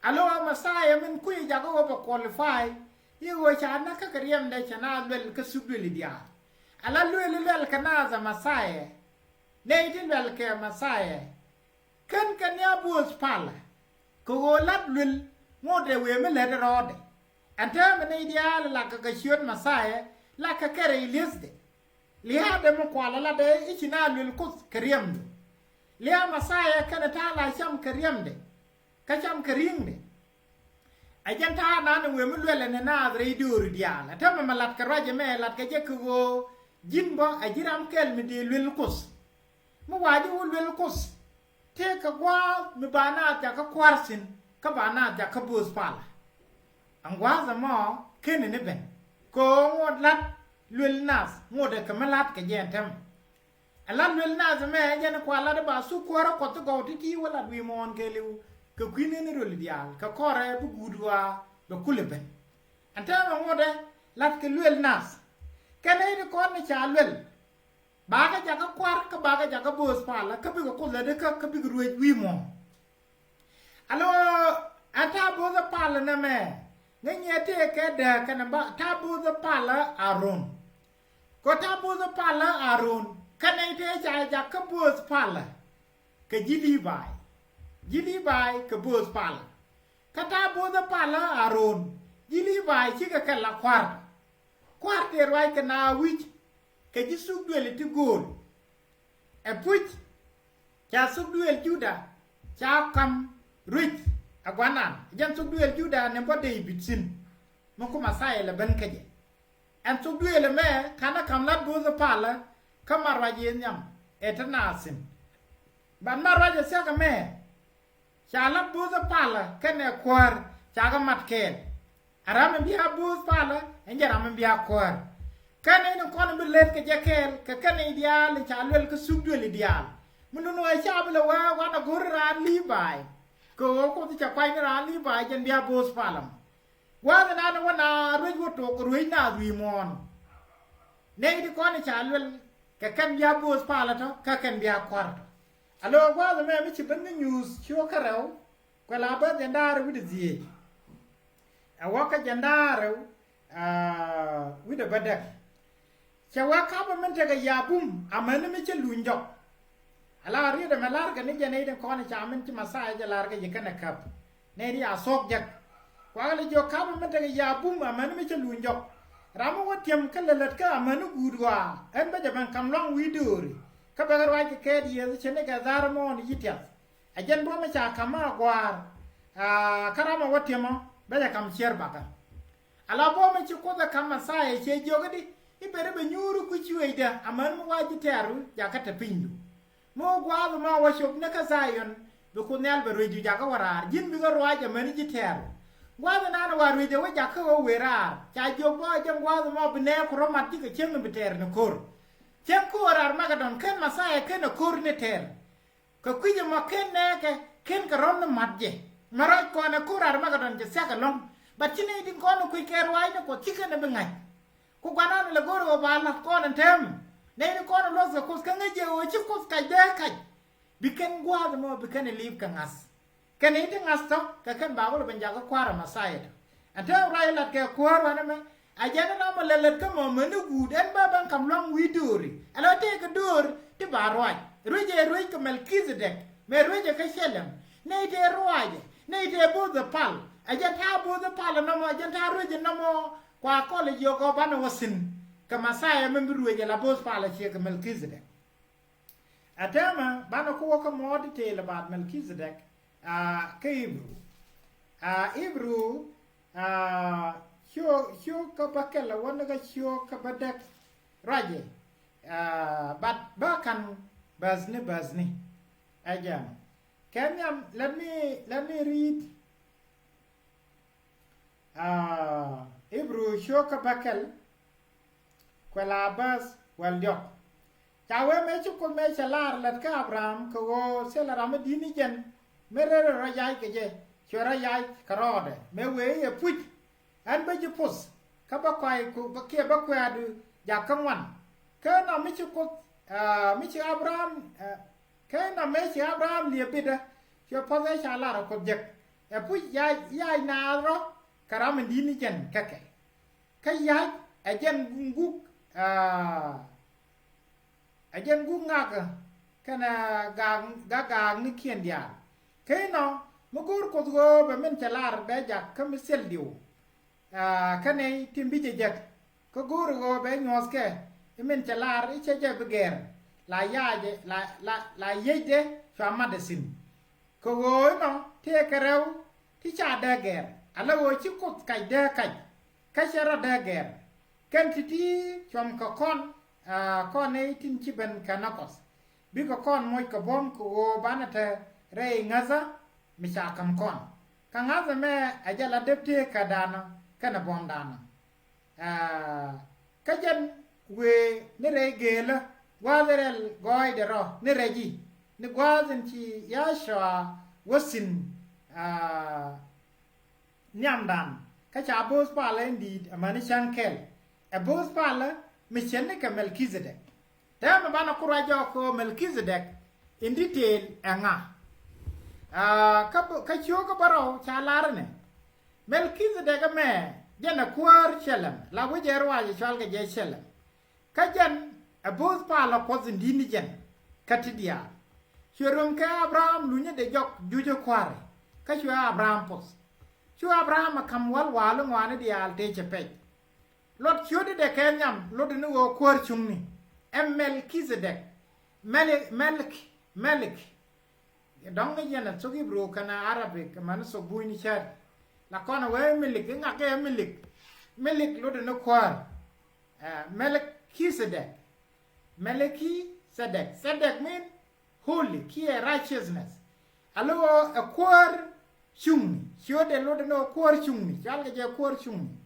alo ma sai men ku ja ko ba qualify ye wo cha na ka kariyam de chana lil ka subde li dia ala lwel ka na za ma sai nei tin wel ke masaye kan ya bus pala ko lat lul ngode we me le rode anta me nei dia la ka shion masaye la ka kare lisde li hada mo kwala la de ichina lul kus kriyam li masaye kan ta la sham kriyam de ka sham kring de ajanta na ne we me lwele ne na re dur dia la ta me lat ka raje me lat ka je ko jimbo ajiram kel mi di lul kus mo waji lul kus te ka gwa mi bana ja ka kwarsin ka bana ja ka bus pala angwa za mo ken ne ben ko ngod lat lul nas ngode ka malat ka jentem alan lul nas me jen kwala de ba su kwara ko to go ti wala wi mon ke liu ka kwine ne rul dial ka kore bu gudwa do kuleben anta ngode lat ke lul nas kene ni kon ni cha lul baga jaga kwar ka baga jaga bos pala ka bi ko le de ka bi ruwe wi mo alo ata boza pala na me ngye te ke da kana ba ta boza pala aron ko ta boza pala aron kana te cha ja ka bos pala ka jili bai ka bos pala ka ta boza pala aron jili bai chi ka la kwar te rwai ka na wich ke ji sugduel ti gol e puch cha sugduel juda cha kam rich agwana jan sugduel juda ne bode bitsin mo ko masai la ban kaje an sugduel me kana kam lat bo za pala kamar waje nyam etanasin ban marwaje se ka me cha lat bo za pala kane kwar cha ga matkel aram biya bo pala enjaram biya kwar kane no kono bi let ke jakel ka kane ideal cha lel ka subdul ideal munu no cha bla wa na gurra li bai ko ko ti cha kwai ra li bai jen bia bos palam wa na na wa na ru wo to ko ru na wi mon nei di kono cha lel ka kan bia bos pala to ka kan bia kwar alo wa me mi chi ban news cho ka raw ko la ba den dar wi de zi a wa ka jandar wi de badak chawa ka ba men taga yabum amana me che lunjo ala ri de malar ga ni jene de ko ni chamen ti masaya ja lar ga yekana kap ne ri asok jak kwa le jo ka ba men taga yabum amana me che lunjo ramu wa tiam kalalat ka amana gudwa en ba jaban kam long wi duri ka ba garwa ke di ye che ne ga zar mo ni yitia ajen bo me cha kama gwar karama wa tiamo ba ja kam cher baka ala bo me che ko da kam masaya che jogadi ibere be nyuru ku chiweda aman mo waji teru jakata pindu mo gwazo ma washop ne ka zayon be ko nyal be reju jaga warar jin bi garo waja mani ji teru gwa na war we je we ja ko we ra cha jo bo je gwa mo bne ko romat ti ke chen biter ne kor chen ko ar magadon ken masaya ken kor ne ter ko kuje mo ken ne ke ken ka ron matje maro ko na kor ar magadon je sa ka long batine din ko no ku ke rwai ne ko chike ne bengai ku gwana le goro ba la ko na tem ne ni ko no lo ko ka ngeje o chi ko ka de ka biken gwa mo biken live ka ngas ken ni ngas to ka ken ba ko ben ja ko kwara masaya ata rai la ke kwara na me ajana na mo lelet ka mo menu gud en ba ban kam long wi dori alo te ka dor ti ba roi roi ka melkizedek me roi ka shelem ne te roi ne te bo the pal ajan ta bo the pal na mo ajan ta roi na mo kwa ko le yo ko ban wasin ka masaya me roi la bo pal che ka melkizedek atama ban ko ko mo detail about melkizedek ka Hebrew Hyo ka bakela wana ka hyo ka badak raje but bakan bazni again can let me read Hebrew hyo ka bakel kwala bas wal dio tawe me chu ko me chalar lat ka Abraham ko sela ram dini jen mere rajai ke je chora yai karode me we e puch an ba jipus ka ba kwai ku ba ke ba kwa du ja kangwan ka na mi chu ko mi chi Abraham ka na me chi Abraham li bida cho pa ga cha la ko je e puch yai na ro karam dini jen kake ka yai a jen gungu a jen gunga kana ga ni kien dia kai no mugur ko go be men chalar be ja kam sel diu kane timbi je ko gur go be nyos ke men chalar i che je beger la yaje la yede fa madasin ko go no te karew ti cha de ger ala wo chi ko kai de kai ka shara de ger kan ti chom ko kon ne tin chi ben kanakos bi ko kon moy ko bom ko banata re ngaza misha kam kon ka ngaza me ajala depte kadana kana bom dana kajan we ne re gela waderel gɔɔydɛ ro ne reji ne gwazen ci yashwa wasin nyamdan ka cha bos pala indeed amani shankel a bos pala michenne ka Melkizedek ta ma bana kurajo ko Melkizedek in detail anga ka chiyo ka baro cha larne Melkizedek me jana kuar shalem la wuje rwaje chwal ga je shalem ka jan a bos pala ko zindini jan katidia churum ka Abraham lunya de jok juje kware ka chwa Abraham pos chwa Abraham kam wal walu ngwane dial te chepe lot chode de kenyam lot ni wo kwar chungni Melkizedek Melik donga yana chogi bro kana Arabic man so buini chat la kona we Melik ngake Melik lot no kwar Melkizedek Sedek mean holy kia righteousness alo a kwar chungni chode lot no kwar chungni jalga je kwar chungni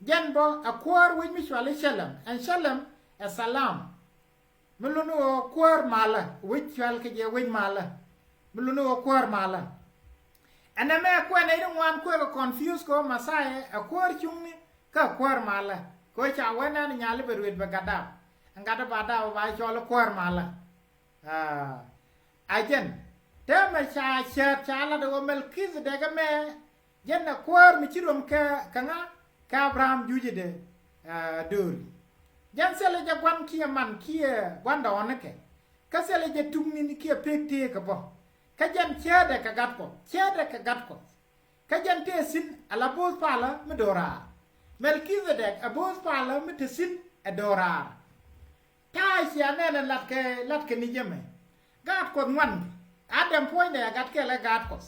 janbo a kwar with mi shwale shalom and shalom a salam mulunu kwar mala with shwal ke je with mala mulunu kwar mala and me kwa na idun wan ko confuse ko masai a kwar chungni ka kwar mala ko cha wana ni nyale berwet bagada ngada bada ba cholo kwar mala ajen tema cha la do Melkizedek me jenna kwar mi chirom ka kanga ka Abraham juje de dur jan sele ja gwan kia man kia gwanda onake ka sele ja tumni ni kia pekte ka bo ka jan chede ka gatko ka jan tesin ala bos pala medora Melkizedek abos pala metesin adora ta sia nena latke ni jeme gat ko ngwan adam poinde gat ke la gat ko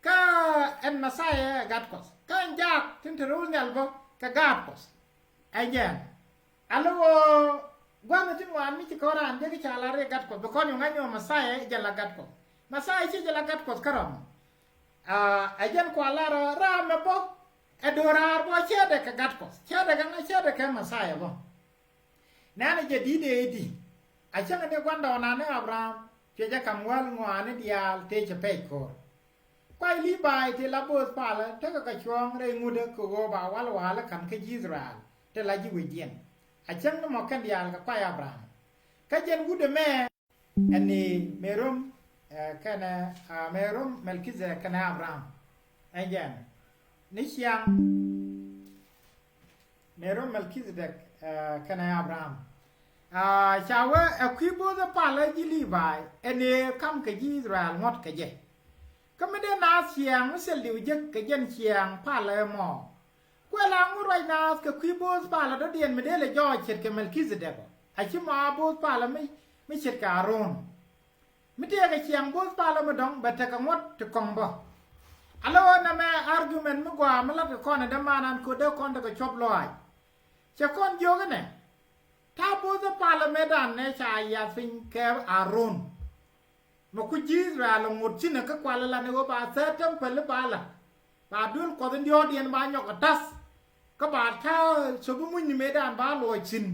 ka en masaya gat ko ka njak tinterul nyalbo ka gat ko ayen alo gwana tin wan mi ci koran de ki chala re gat ko be ko nganyo masaya jala gat ko masaya ci jala gat ko karam ayen ko ala ra me bo adorar bo chede ka gatkos chede ka na chede ka masaya bo nana je di de di a changa de kwanda ona ne Abraham che ja kamwal ngwane dial te che pe ko kwai li bai te la bos pala te ka chwang re ngude ko go ba wal wala kan ke Israel te la ji wien a changa mo kan dial ka kwai Abraham ka jen gude me ani merum kana merum melkize kana Abraham ajan ni siang merum melkize kana Abraham chawe akwibo the pala ji li bai ene kam ke Israel ngot ke je ka me de na siang sel diu je ke jen siang pala mo kwela nguroi na ke kwibo pala do dien me de le jo chet ke melkize de a chi ma bo pala me chet ka Aaron me de ke siang bo pala me dong ba te ka ngot te kong bo alo na me argument me gwa me la ke kona de manan ko de kon de ko chop loai che kon jo ne ta bo the parliament ne cha ya fin ke Aaron mo ku Israel ngot chin ka kwala la ne go ba sa temple ba la ba dul ko den yo dien ba nyok tas ka ba ta so bu mun ni medan ba lo chin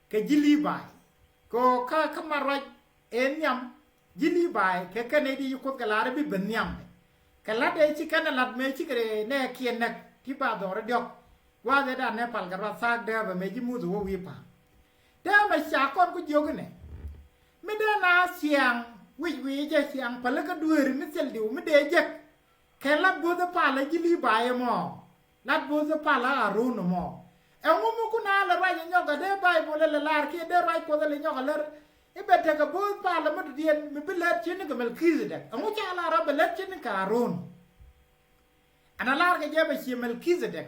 ke jili bai ko ka maraj en yam jili bai ke ne di ko ka la bi ben yam ka la de chi kana lat me chi kre ne kien nak ti ba do re diok wa de da ne pal ka sa de ba me ji mu zo wi pa de ma sha kon ku jo ne me de na siang wi je siang pal ka duer mi sel diu me de je ke la bo de pa la ji li ba ye mo la bo de pa la Aaron mo e ngo mu ku na la ba ye nyoga de bible le lar ke de rai ko de le nyoga ler e bete ka bo pa la me de me bi le chin ga mel kizde ngo cha la ra be le chin ka Aaron ana lar ke je be chi mel kizde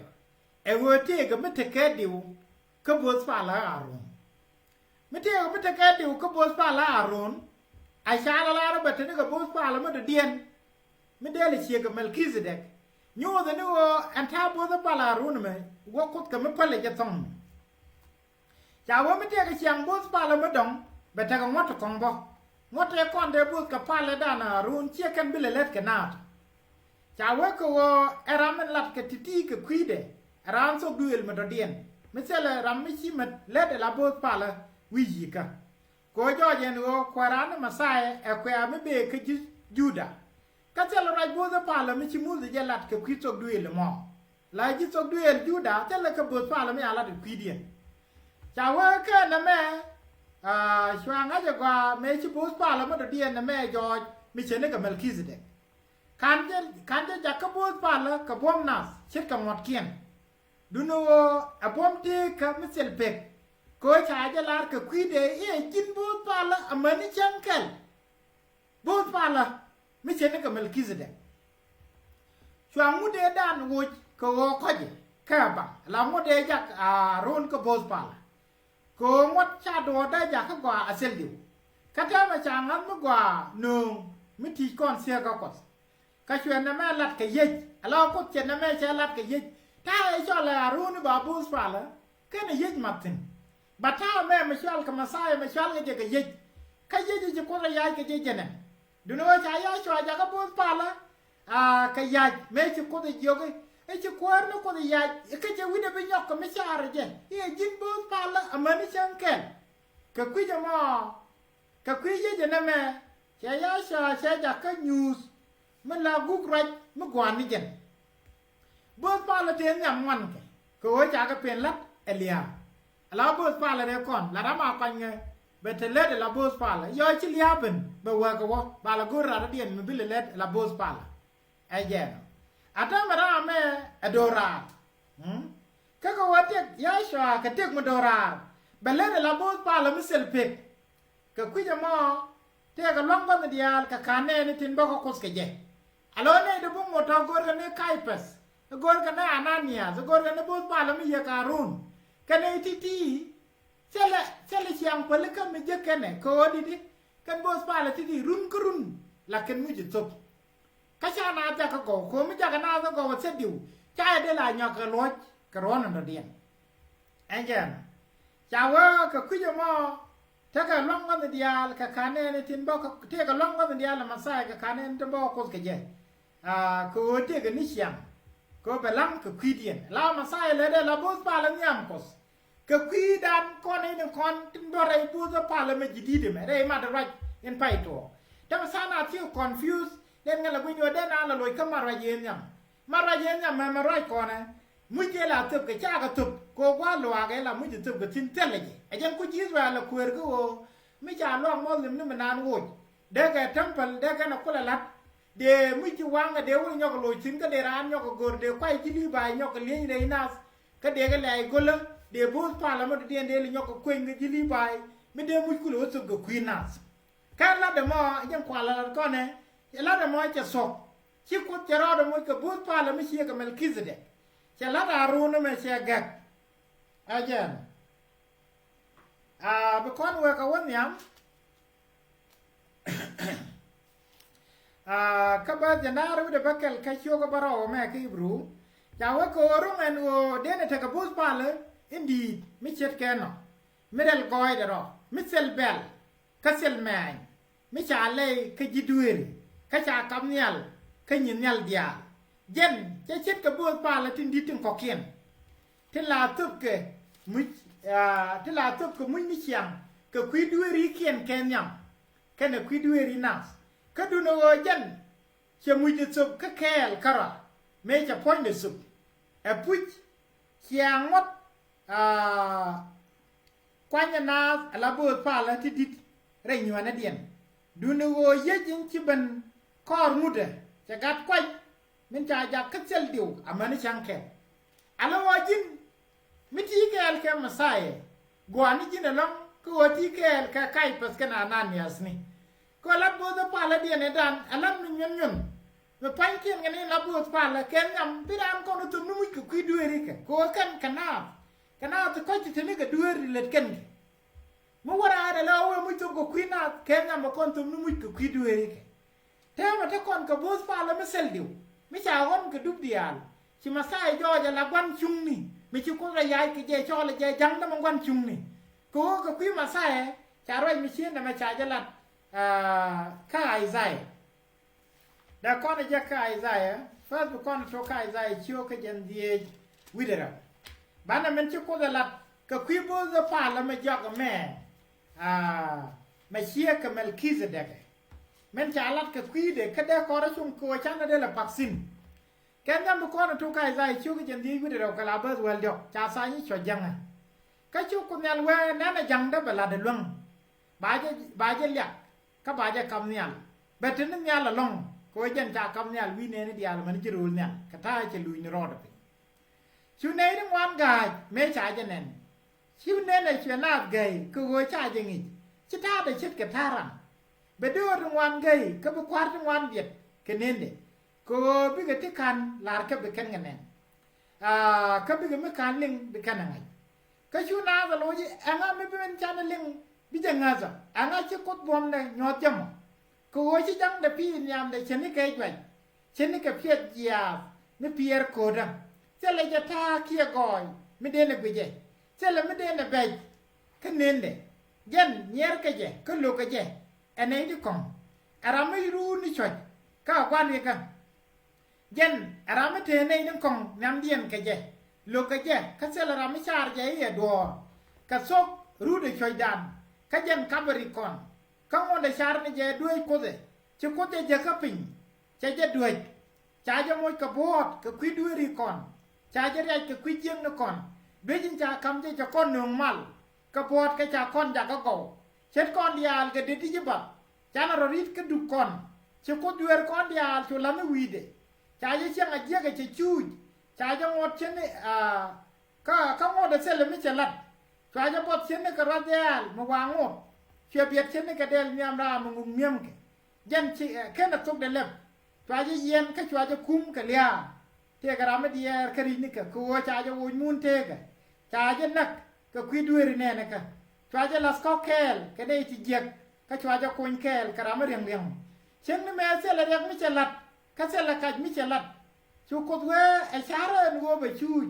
e wo te ga me te ke diu ka bo pa la Aaron me te ke diu ka bo pa la Aaron a cha la ra be te ga bo pa la me de dien me de le chi ga mel kizde nyo de no an ta bo pa la Aaron me wo ko ka me pale je tong ja wo me te ga chiang bo pa la me dong be te ga ngot kong bo ngot e kon de bo ka pale da na Aaron chi kan bi le let ke na ja wo ko era men lat ke titi ke kwide ran so duel me do dien me sele ram mi chi me le de la bo pa la wi yi ka ko jo je no ko ran ma sai e ko me be ke Juda ka sele ra bo pa la mi chi mu je lat ke kwi so duel mo la ji so duel Juda sele ke bo pa la me ala de kwidien ja wo ke na me shwa nga je kwa me chi bo pa la me do dien na me jo mi chene ka Melkizedek kan je jakabot pala ka bom nas chit ka mot kien duno a bom te ka misel pek ko cha ja lar ka kwide e jin bot pala amani chankel bot pala mi chene ka Melkizedek chwa mude dan wo ko koje ka ba la mude jak Aaron ka bot pala ko ngot cha do da jak ka gwa asel diu kata ma cha ngam ma gwa no mi ti kon sia ka kos ka chwen na me lat ke yej ala ko chen na me che lat ke yej ta e cho la Aaron ba bus pala ke ne yej matin ba ta me me chal ka masai me chal ke yej ka yej je ko ya ke je jene du no cha ya cho ja ka bus pala ka ya me che ko de joge e che ko no ko de ya ke je wi de be nyok me char je e jin bus pala amani chanken ka kwi je mo ka kwi je na me cha ya cha ja ka newsมันลากุกไรเมื่อก่อนนี่เจนเบิร์ดฟ้าละเทียนยำมันแกก็ว่าจาก็เป็นลัดเอเลียแล้วเบิร์ดฟ้าละเดียวก่อนแล้วมาปังไงเบตเล็ดแล้วเบิร์ดฟ้าละย่อยชิลยาเป็นเบว่าก็ว่าบาลกุระเดียนมันบิลเล็ดแล้วเบิร์ดฟ้าละไอ้เจนอาจารย์มาด่าแม่อโดราก็ว่าเด็กย่อยชัวก็เด็กมาโดราเบลเล็ดแล้วเบิร์ดฟ้าละไม่เซลเพิกก็คุยจะมอเด็กก็ร้องกันเดียร์ก็คานเน่ในทินบอกก็คุสกันเจalone de bung moto gor ne kaipes gor kana anania gor kana bos pala mi ya Karun kana titi sele siang pele ka mi je kene ko didi kan bos pala titi run kurun la ken mu je top ka cha na ta ka ko mi ja kana ta ko se diu cha de la nya ka loj ka ron ndo dien enjen cha wa ka ku je mo ta ka long kan dia ka kane ne tin bo ka te ka long kan dia la masai ka kane tin bo ko ke je ko te ga ni siang ก็ไปล้ำกับคุยเดียนเรามาใส่เลยได้เราบูสปาแล้วย่ำก็กับคุยดันก้อนนี้หนึ่งก้อนตัวอะไรบูสปาแล้วไม่จีดีได้ไหมได้มาได้ไรเห็นไปตัวแต่มาสานาที่ confuse เล่นกันแล้วกุญแจได้นานละลอยก็มาไรเย็นย่ำมาไรเย็นย่ำมาไรก่อนนะมุ้ยเจล่าตึบกับจ้ากับตึบก็ว่าหลวงไอ้ละมุ้ยจะตึบกับทิ้งเต้นเลยไอ้ยังกูจีสว่าละคุยก็ไม่จ่าล่องมอลนี่มันนานโว้ยเด็กแกทั้งเป็นเด็กแกนักกุลลัดเดี๋ยวมุ้ยจะวางกับเดี๋ยววันยกลอยทิ้งก็เดี๋ยวร้านยกกอดเดี๋ยวไปที่รีบายยกเลี้ยงเลยน่าก็เดี๋ยวก็เลยกุลเดี๋ยวบูสปาแล้วมันเดี๋ยวยกคุยกับที่รีบายไม่เดี๋ยวมุ้ยกุลวัสดุกับคุยน่าการละเดี๋ยวมอยังกว่าละก็เนี่ยละเดี๋ยวมอจะสกชิคุจะรอเดี๋ยวมุ้ยกับบูสปาแล้วไม่เชื่อกับเมลคิสเดจะละดารูนไม่เชื่อกักอาจารย์บุคคลว่าเขาวันนี้ก็บ้านจะน่ารู้เดี๋ยวบักเกลแค่ชั่วก็บาราวแม่คือรู้จะว่าก็รู้เงินว่าเดี๋ยวเนี่ยถ้ากับบูสปาเลยอินดีไม่เช็ดแกนหรอไม่ได้กอยเดี๋ยวไม่เซลเบลก็เซลแมนไม่จ่าเลยก็จิตวิริก็จ่ากำเนียลก็ยินเนียลเดียเย็นจะเช็ดกับบูสปาเลยทิ้งดิถึงขอเขียนที่ลาตุกเกมุ้ยที่ลาตุกก็มุ้ยไม่เชียงก็คุยด้วยรีเขียนแกนยังแค่เนี่ยคุยด้วยรีนัสก็ดูโน้เย็นเชื่อมุ้ยจะสุกก็แค่ลคาระไม่จะพ้นเดือดสุกปุ๊บเชียงวัดกวนยานาลาบูสปาเลยที่ดิเรื่องอยู่อันเดียนดูโน้เย็นยิ่งที่เป็นคอร์มุดจะกัดก้อยมันจะอยากคัดเซลดิวอามันช่างแค่อะไรวะจินมิที่แกลแค่มาใส่กว่านี้จินอะไรก็ว่าที่แกลแค่ใกล้ปัสกันนานเนี่ยสิก็รับบูสปาละเดียนดันอะไรมันยุ่งมาพันเขียนกันนี่รับบูสปาละแค่ยำพี่ดามก็รู้ตัวนุ่มก็คุยด้วยริกันก็กันขนาดจะค่อยจะถึงนี่ก็ด้วยริเลตกันเมื่อวันอะไรแล้วว่าไม่ต้องก็คุยนาแค่ยำมาคนตัวนุ่มก็คุยด้วยริกันแต่ว่าถ้าคนกับบูสปาละไม่เซลดิวไม่ใช่คนก็ดุบเดียนชิมาใส่ย่อจะรับวันชุ่มนี่ไม่ใช่คนระยายก็เจช่อเลยเจจังน้ำมันวันชุ่มนี่ก็คุยมาใส่จะอะไรไม่เชื่อแต่ไม่ใช่จะรัดข้าไอ้ใจแต่ก่อนจะข้าไอ้ใจfirst บุคคลโชว์ข้าไอ้ใจเชื่อกันยันดีวิเดอร์บ้านนั้นมันชื่อคนจะรัดก็คุยบูสปาแล้วไม่ยอกกับแม่ไม่เชื่อกับเมลคิสเด็กมันจะรัดกับคุยเด็กแค่เด็กก็ได้ชมกัวฉันได้ละปักซินแกนยังบุคคลถูกใครใจชูกันยันดีวิเดอร์ก็ลาเบอร์เวลเดียวจ่าสายนี่ชดยังไงก็ชูคนยันเวนั่นยังได้เวลาเดือดร้อนบาเจเลียก็บาเจคำเนี่ยเบ็ดนั้นเนี่ยละลงก็ยันจ่าคำเนี่ยวินเนนี่เดียร์มันจะรู้เนี่ยก็ถ้าจะลุยในรอดไปชูเนนี่วันกายไม่ใช่จะเน้นชูเนนี่ชวนนาบกายก็หัวใจจะงี้ชิดาได้ชิดกับท่ารังเบ็ดดูรางวัลกายก็บุกวาดรางวัลเบียดกันเน้นเด็กก็บิกที่คันลาร์ก็บิกันกันเองก็บิกไม่คันลิงบิกันยังไงก็ชูน่าจะรู้ยี่อันนั้นไม่เป็นจานลิงบิจังงั้นจ้ะอันนั้นจะกดบอมเลยยอดจมูกก็ว่าชิจังเดพี่ยามเดชนิดเกยไปชนิดกับเพียรยาไม่เพียรโคดังเจ้าเลยจะท่าเคียกอยไม่เดินไปเจเจ้าเลยไม่เดินไปก็เน้นเดยันเนียร์ก็เจก็ลูกก็เจอันนี้ที่กองอะไรไม่รู้นี่ช่วยก็กวนกันยันรามเทนในนั่งคงน้ำเดียนกันเจลูกกันเจข้าเสลรามชาร์เจย์ดัวข้าซกรู้ได้ช่วยดันข้ายันคับบริกรข้าวันได้ชาร์นี่เจด้วยโคเดจะโคเดจะข้าปิงจะเจด้วยจ่าจะมวยกับบอดกับคุยด้วยริกรจ่าจะเรียกกับคุยเจียงนกรเบจินจ่าคำจะก้อนหนึ่งมัลกับบอดกับจ่าก้อนจากก็เก่าเช็ดก้อนเดียร์กับเด็ดที่จะบัดจ่านาริดกับดุก้อนจะโคด้วยก้อนเดียร์ชวนลำไม่วีเดชายจะเชื่อไอ้เจ้าก็จะจูดชายจะงดเช่นนี้ก็เขางดแต่เส้นเลยไม่จะลัดชายจะบดเช่นนี้ก็รัดเดียลมาวางงดเชื่อเบียดเช่นนี้ก็เดลเมียมรามึงเมียมยันแค่นักตุกเดลเล็บชายจะเย็นก็ชายจะคุ้มกันเลี้ยเที่ยกระไม่เดียร์คดีนี่ก็กูชายจะวุ่นมุ่นเทกชายจะนักก็คุยด้วยรีเน่นะก็ชายจะลัสก็แคลก็ได้ที่เจียกก็ชายจะคุยแคลกระไม่เรียงเช่นนี้แม่เส้นเลยยังไม่จะลัดข้าเสละกัดมิเชลัดชูกดเวไอชาร์เรนวัวไปชูด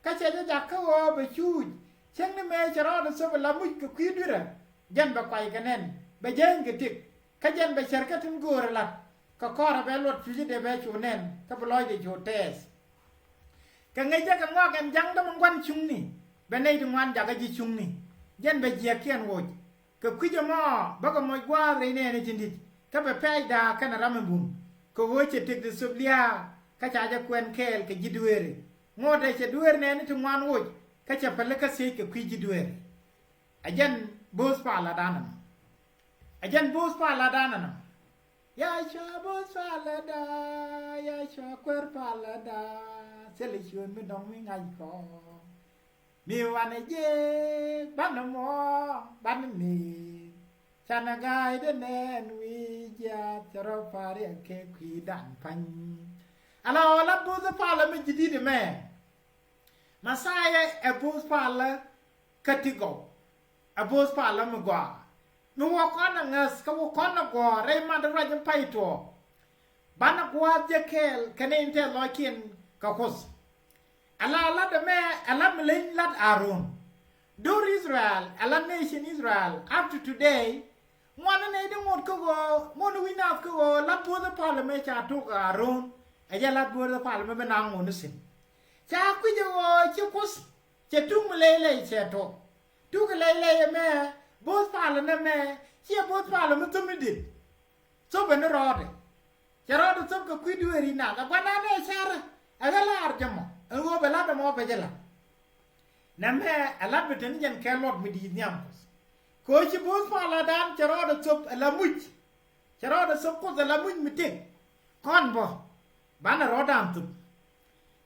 ข้าเสจะจักเขาวัวไปชูดเช่นนี้แม่จะรอดสบละมุดกับคุยด้วยระยันไปไกวกันแน่นไปเจงกันติกข้ายันไปเชิญกันถึงกูระลัดก็ข้อระเบิดรถชูจิเดเบชูแน่นก็ไปลอยเดชูเทส ka ngai ja ka ngwa kan jang da mangwan chung ni be nei du ngwan ja ka ji chung ni yen be je kian wo ka kwi ja mo ba ka mo gwa re ne ne jindit ka be pai da ka na ram bum ko wo che tek de sublia ka cha ja kwen kel ka ji duere ngo da che duere ne ni tu ngwan wo ka cha pele ka se ka kwi ji duere ajan bos pala danan ajan bos pala danan YHVH bos pala da YHVH kwer pala da selection mi dong mi ngai ko mi wane je ban mo ban mi chana gai de nen wi ja tro pare ke kwi dan pan ala la bos pala mi jidi de me masaya e bos pala katigo a bos pala mi gwa mi wa kona ngas ka wa kona gwa re ma da ra jam pai to bana gwa je kel kane inte lokin ka kos ala de me ala mlen lat Aaron dur Israel ala nation Israel up to today mona ne de ngot ko go mona wina ko go la bo the parliament cha to Aaron aja la bo the parliament be nang on sin cha ku je go chi kos che tung lele che to tu ke lele me bo parliament me chi bo parliament to me dit so be no rode cha rode so ko ku du ri na ga na ne chara aga la arjamo ngo be la be mo be jela na me ala be ten jen ke lot mi di nyam ko chi bo pala dan cha rode so la muj cha rode so ko la muj mi te kon bo bana rodam tu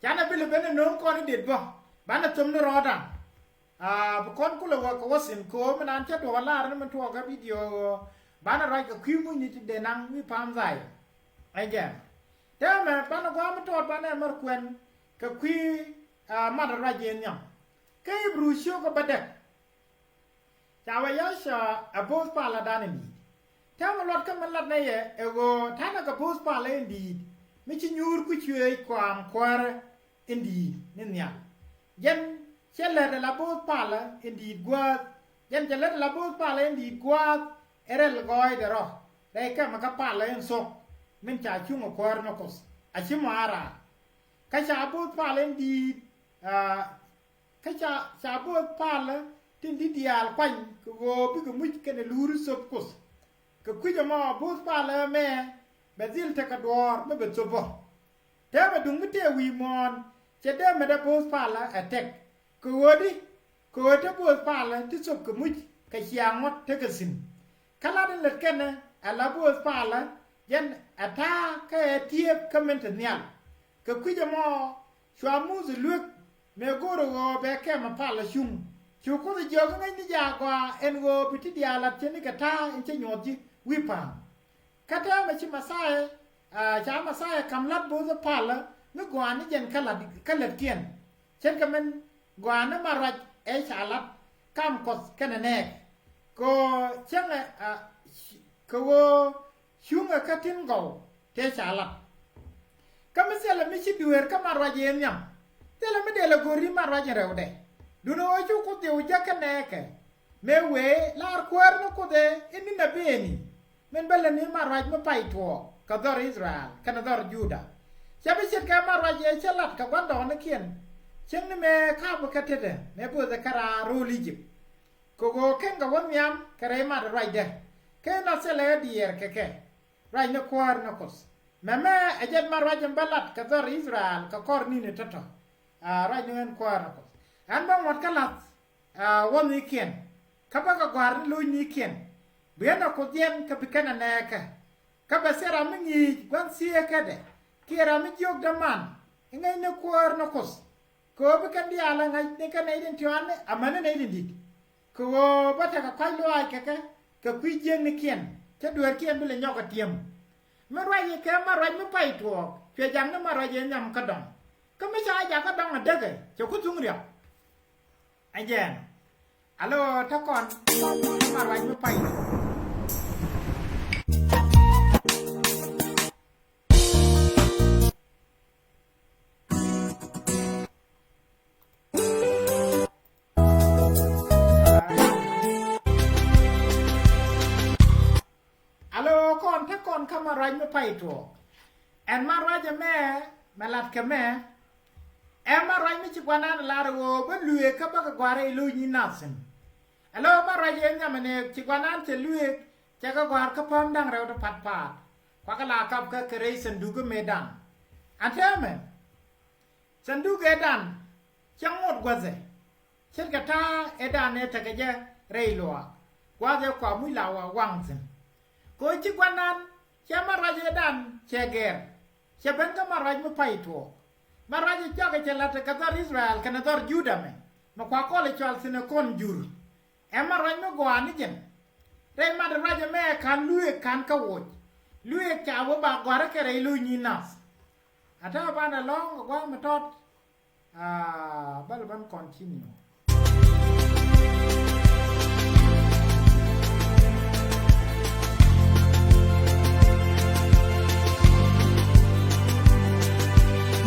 cha na be le be no ko ni dit bo bana tum no rodam bu kon ku le wa ko wasin ko man an cha to wala na man to ga video bana rai ka kwi mu ni ti de nang mi pam zai ai ja te me bana ko ma to bana mar kwen ka kwi ma da ra je nyam ke bru sho ko badek cha wa ya sha a bos pala dan ni ta ma lot ka man lat na ye e go ta na ka bos pala ndi mi chi nyur ku chwe kwam kwar ndi ni nya yen chele de la bos pala ndi gwa yen chele de la bos pala ndi gwa erel goy de ro dai ka ma ka pala en so min cha chung ko kwar no kos a chi mara ka cha bos pala ndi ka cha bos pala tin di dial kwan ko bi ko mu ke ne luru so kos ko ku ja ma bos pala me bezil te ka dor me be so bo te be dung te wi mon che de me de bos pala attack ko wodi ko te bos pala ti so ko mu ka chiang mot te ka sin kala de le ken ala bos pala yen ata ka tiep ka men te nyal ko ku ja ma chwa mu zu luk me goro go be ke ma pala shum chu ko de jo ga ni ja kwa en go piti dia la che ni ka ta en che nyot ji wi pa kata ma chi masai cha masai kam lat bo za pala me gwa ni jen kala kien chen ka men gwa na ma raj e cha lat kam kos kana ne ko chen ko wo shunga ka tin go te cha lat kam se la mi chi duer ka ma raj en nyam te la me de la gori ma raj rew de du no chu ko de u ja ka ne ke me we lar kwar no ko de ini na beni men bela ni ma raj ma pai to ka dor Israel ka na dor Juda cha be chet ka ma raj e chalat ka gwan do na kien chen ni me ka bu ka tede me bu za kara ru lijip ko go ken ga won yam ka re ma raj de ke na se le dier ke raj na kwar na kos me ajet ma raj balat ka dor Israel ka kor ni ne toto raj no kwar na kos an ba mot kalat won ni kien ka ba ka gwar lu ni kien biena ko dien ka pikana neka ka basera mingi gwan sie kade kira mi jog da man ngai ne kwar no kos ko bi kan dia la ngai ne kan ai den tiwane amana ne din dit ko bata ka kwai lo ai ka kwi jeng ne kien ta duer kien bi le nyoka tiem ma rwa ye ka ma rwa mi pai to che jang na ma rwa ye nyam ka dong ka mi cha ja ka dong a dege che ku tung ria ajen alo ta kon ma rwa mi pai ma raj me pai to en ma raj me malat ke me Emma right mi chikwana la ro ba luye ka ba gware lu ni nasin alo ma ra ye nya mane chikwana te luye cha ka gwar ka pam dang ra to pat pat kwa ka la kap ka kre sandu ga medan atame sandu ga dan chang mot gwaze chen ka ta edan ne ta ga je re lo kwa je kwa mu la wa wang zin ko chikwana cha ma ra ye dan che ger che ben ka ma ra mu pai to Maraji jaga celata katar Israel kana dor Juda me ma kwa kole chal sine kon jur e maraj me goani jen re ma raja me kan luye kan ka woj luye ka wo ba gwara kere lu ni nas ata bana long go ma tot bal ban continue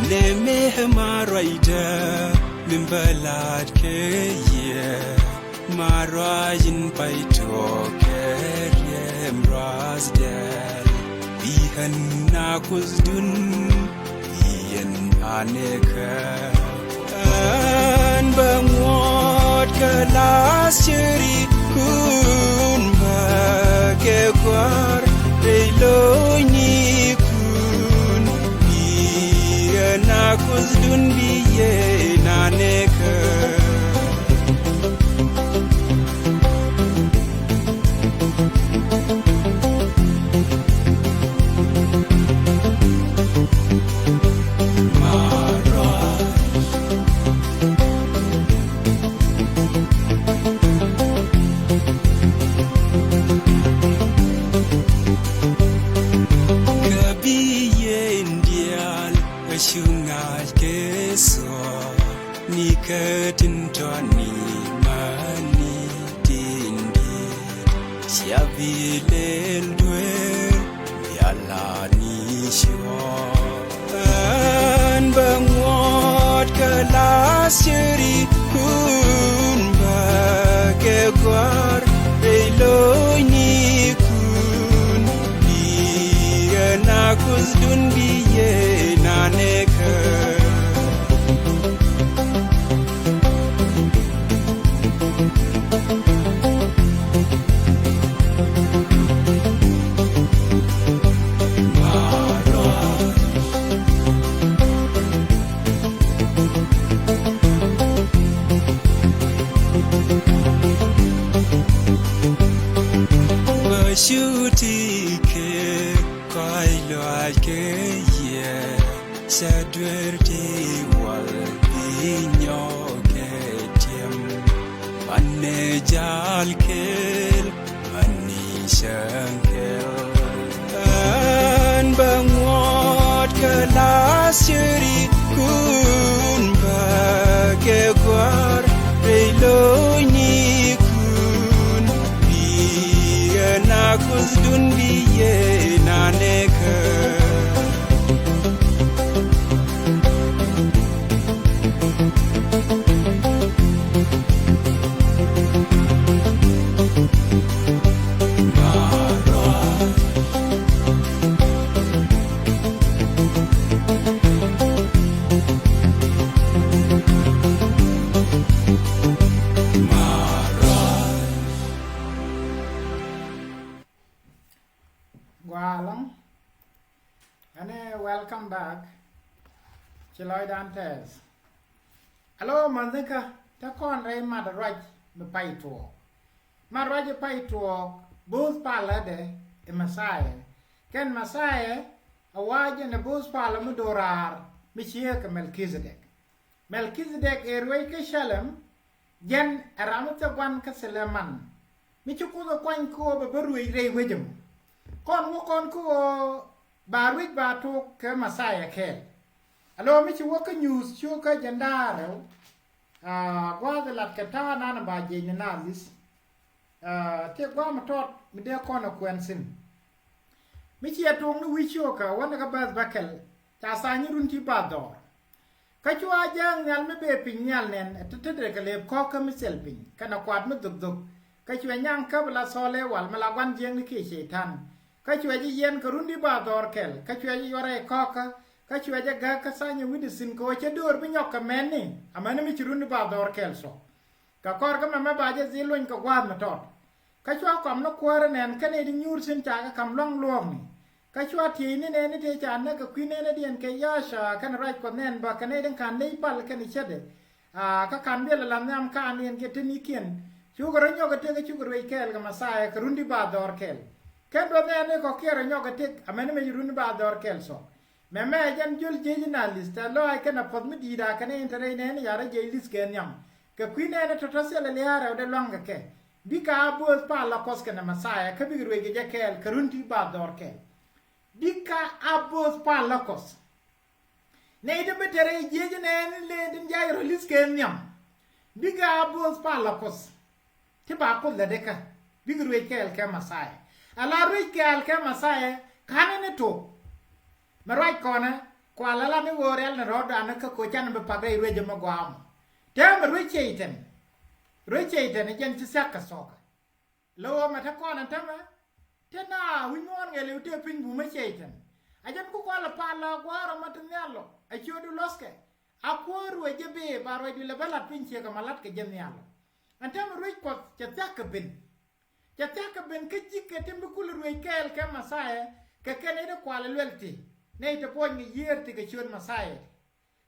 Neme hemaroida mimbalad ke ye marajin paito ke rasdel bihan nakuzdun yen aneka an bangwat kalasiri kun bagewar reloni nakuzdun biye naneka Ketintoni mani tindi siavilel dwer yalani shwa an bangwat kalasiri kun bagewar eloni kun biya nakuzdun biye naneka Shuti ke kailo ke ye sadwerte wal binyo ke tiem manejal ke manishan ke an bangwat kalasiri kun bagewar reloni nakuzdun biye naneka welcome back Chiloy Dantes Hello manzika ta kon re madraj me paito madraj paito both palä de e Messiah ken Messiah awaje ne both palä mudorar mi chiek Melchizedek e roi ke Shalem jen aramta gwan ka Seleman mi chukudo kwan ko be berui re wejem kon wo kon ko Barwit batu ke Messiah ke. Alo mi chuo ke news chuo ke jandare. Gwa de lat ke ta na ba je ni nazis. Te gwa ma tot mi de kono kwensin. Mi chi atong ni wi chuo ka wona ka bas bakel. Ta sa ni run ti ba do. Ka chuo jang nyal me be pin nyal nen te de ke le ko ka mi sel pin. Kana kwat mi duk duk. Ka chuo nyang ka bla sole wal ma la wan jeng ni ke shetan. Ka chwe ji yen ka rundi ba dor kel ka chwe ji yore koka ka chwe ja ga ka sanya widisin ko che dor bi nyok ka men ni amane mi chirun ba dor kelso ka kor ka ma ba je zilun ka gwa ma tot ka chwa kom no kwar nen ka ne di nyur sin ta ka kam long luong ni ka chwa ti ni ne ni te chan na ka kwi ne ne dien ke ya sha kan right ko nen ba ka ne den kan nei pal ka ni chede ka kan de la nam ka nien ke te ni kien chu ko ro nyok te ka chu ko re kel ka masaya ka rundi ba dor kel ken do ne ko kero nyok te amane mi rundi ba dor kel so me jan jul jeji na lista lo ay kana pod mi dida kana intere ne ne yara je lis ken yam ka kwine ne to tosele le yara de longa ke bika bos pa la kos kana masaya ka bigru ge je kel karunti ba dor ke bika abos pa la kos ne de betere jeji ne le din jayro lis ken yam bika abos pa la kos ti ba ko le de ka bigru ge kel ka masaya ala ru kel ka masaya kana ne to marai kona kwa lala ni worel na roda na ka ko chan be pagay reje magwam te ma recheiten jen ti sakka soka lo ma ta kona tama te na winyon ngele te pin bu ma cheiten ajan ko la pala gwaro ma te nyalo a chodu loske a koru e jebe baro di le bala pinche ka malat ke jen nyalo antama roi ko te sakka ben ke jikke te mbukul roi kel ka masaye ke kene de kwa le lelti nei te pon ngi yerti ke chon masai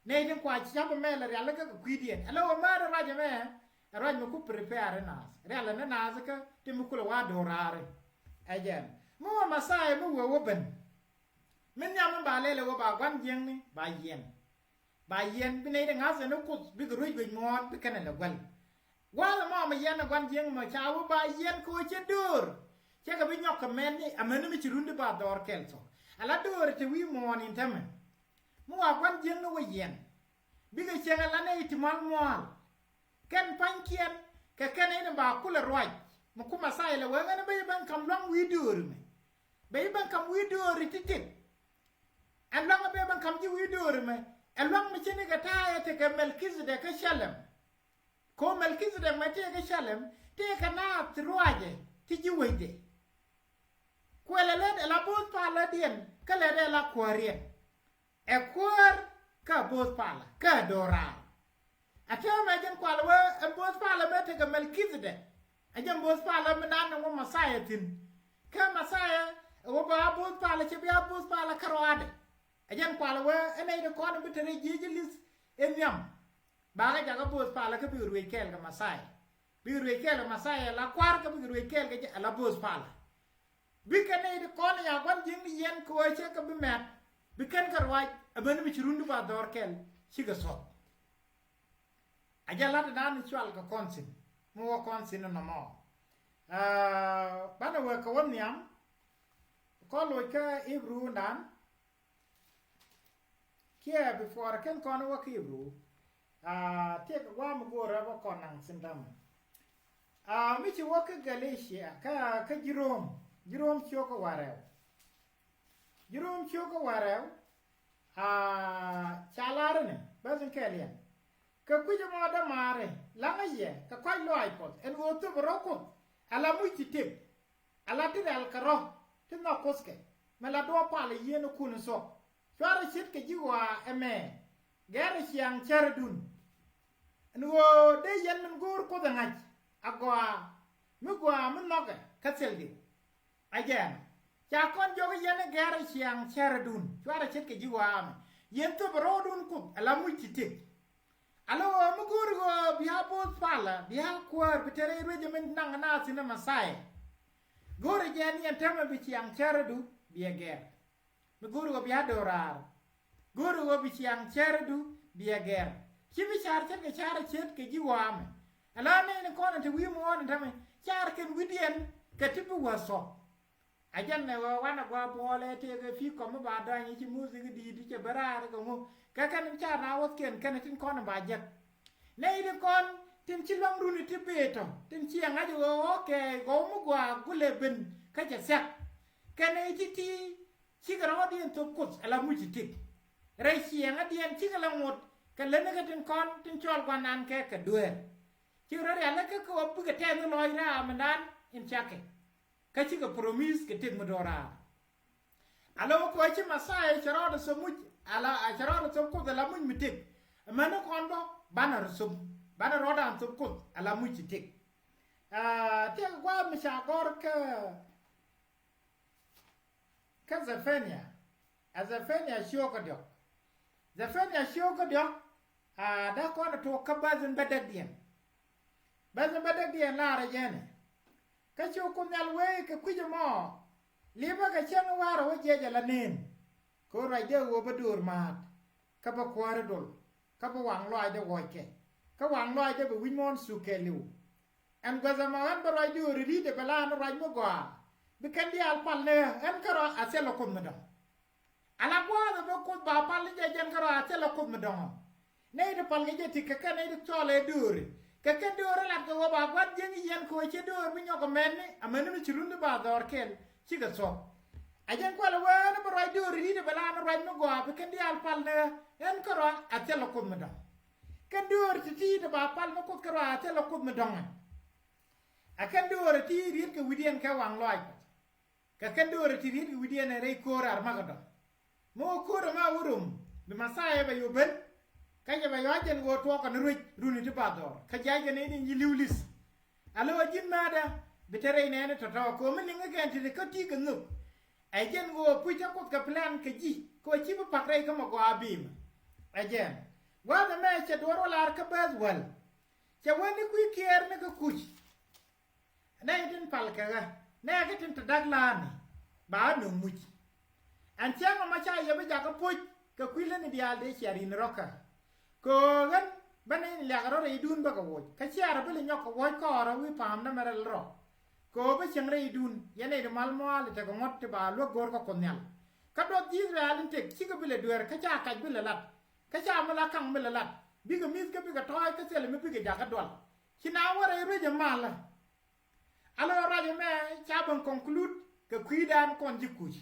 nei te kwa chamba mele ala ka kwidien ala o ma raja me raj mo ku prepare nas ala na nas ka te mu kula wa dorare ajen mo masai mo wo ben men nyam ba lele wo ba gwan jeng ni ba yen bi nei de ngas no ku bi ruj bi mon bi kana la gwal wala ma yen na gwan jeng ma cha wo ba yen ko che dur che ka bi nyok ka men ni amene mi chirunde ba dor kelso ala dore te wi mon intame mo wa gwan jeng no yen biga chenga la ne itimal moal ken pankien ke ken ene ba kula roi mo kuma sai le wa ngana be ban kam long wi dore me be ban kam wi dore titit an long be ban kam ji wi dore me an long mi chene ga ta te ke melkizede ka shalem ko melkizede ma te ka shalem te ka na troaje ti ji wede kwelele la bos pala dien kale de la kwarie e kwar ka bos pala ka dora atema jen kwala we bos pala mete ga melkizede ajem bos pala menan ngo masaya tin ka masaya wo ba bos pala che bia bos pala karwade ajem kwala we ene de kono bitere jijilis enyam ba ga ga bos pala ka biuru kel ga masaya biuru kel masaya la kwar ka biuru kel ga la bos pala bikan ne ko ne ya gwan jing yen ko che ka bi met bikan karwa aben mi chirundu ba dor kel chiga so ajala da nan chwal ka konsin mo wa konsin no mo bana wa ka won yam ko lo ka ibru nan kia before kan kono wa ka ibru te ka wa mo go ra ba konan sindam mi chi wa ka galatia ka Jirom choko warew chalare ne bazin kelian ka kuja mo da mare langa ye ka koy loy pot en wo to broko ala muititip ala tidal karo tinno koske mala do pale yeno kun so chwara chit ke jiwa eme gare chiang charadun en wo de yen men gor ko da ngaj agwa mun noge katseldi again cha kon jogo yene gare chiang charadun chwara chet ke jiwam yen to brodun ku ala muitite alo muguru go biha bot pala biha kwar bitere reje men nang na sina masai gore jen yen tama bi chiang charadu biya ger muguru go biha dorar guru go bi chiang charadu biya ger chibi char chet ke chara chet ke jiwam ala ne ko na te wi mo on tama char ken widien ke tibu waso ajan ne wa wana gwa bole te ga fi ko mo ba da ni ci music di ci barare ko mo ka kan cha na wa ken kan tin kon ba jet ne ide kon tin ci long runi ti beto tin ci nga jo oke go mo gwa gule ben ka ja sak kan ti ci ga ro din to kut ala mu ci tik re ci nga dien ci ga la mot kan le ne ga tin kon tin chol gwa nan ke ka duer ci ro ya la ka ko bu ga te no loy ra manan in chake ka ci ga promise ke tin modora alo ko ci masai charo da so muj ala achara so kut ala mun mitik mano kon bo bana rusum bana roda so kut ala mun titik te gwa mishagor ka Zefania shiokodio Zefania shiokodio da ko na to ka bazin badadien la rajene ka shoko nyalwe ka kujimo liba ka chen waro wajeje la nen ko raide wo badur mat ka ba kware dol ka ba wang loy de woike ka wang loy de winmon sukelu en gazama ba raide ri de bala no raj mo gwa bi kandi al palle en karo aselo ko medam ala gwa ba ko ba palle je jen karo aselo ko medam nei de palle je tikka nei de chole duri ka dore la ko ba gwa jengi yen ko che dor bi nyoko menni amene mi chirunde ba dor kel chiga so ajen ko la wana ba raide ri de bala no raj mo gwa bi kandi al palle en karo aselo ko medam kan dor ti de ba palle ko karo aselo ko medam akan dor ti rir ke widien ka wang loy ka kan dor ti rir ke widien re ko rar magado mo ko ma wurum bi masaya ba yoben ka ba yajen go to kan runi ti bador ka jaje ne ni liwlis alo jin nada bitere ne to to ko min nga kan ti ko ti kan nup ai jen go puja ko ka plan ka ji ko chi ba pakrai ka mo go abim ajen wa da me che doro lar ka bazwal che wani ku kier ne ka kuch na idin palka na ga tin ta daglani ba no much an tianga ma cha yebe ja ka puch ka kwile ni dial de sharin roka ko gan bane la garo re dun ba ka wo ka chiara bele nyoko wo ko ro wi pam na merel ro ko ba chang re dun yene de mal mal te ko ngotte ba lo gor ko konyal ka do Israel te chi ka bele duer ka cha ka bele lat ka cha mala kang bele lat bi ga mis ka bi ga toy ka sele mi bi ga ja ka dol kina wara re je mala alors rajo me chabon conclude que kuidan kon jikuj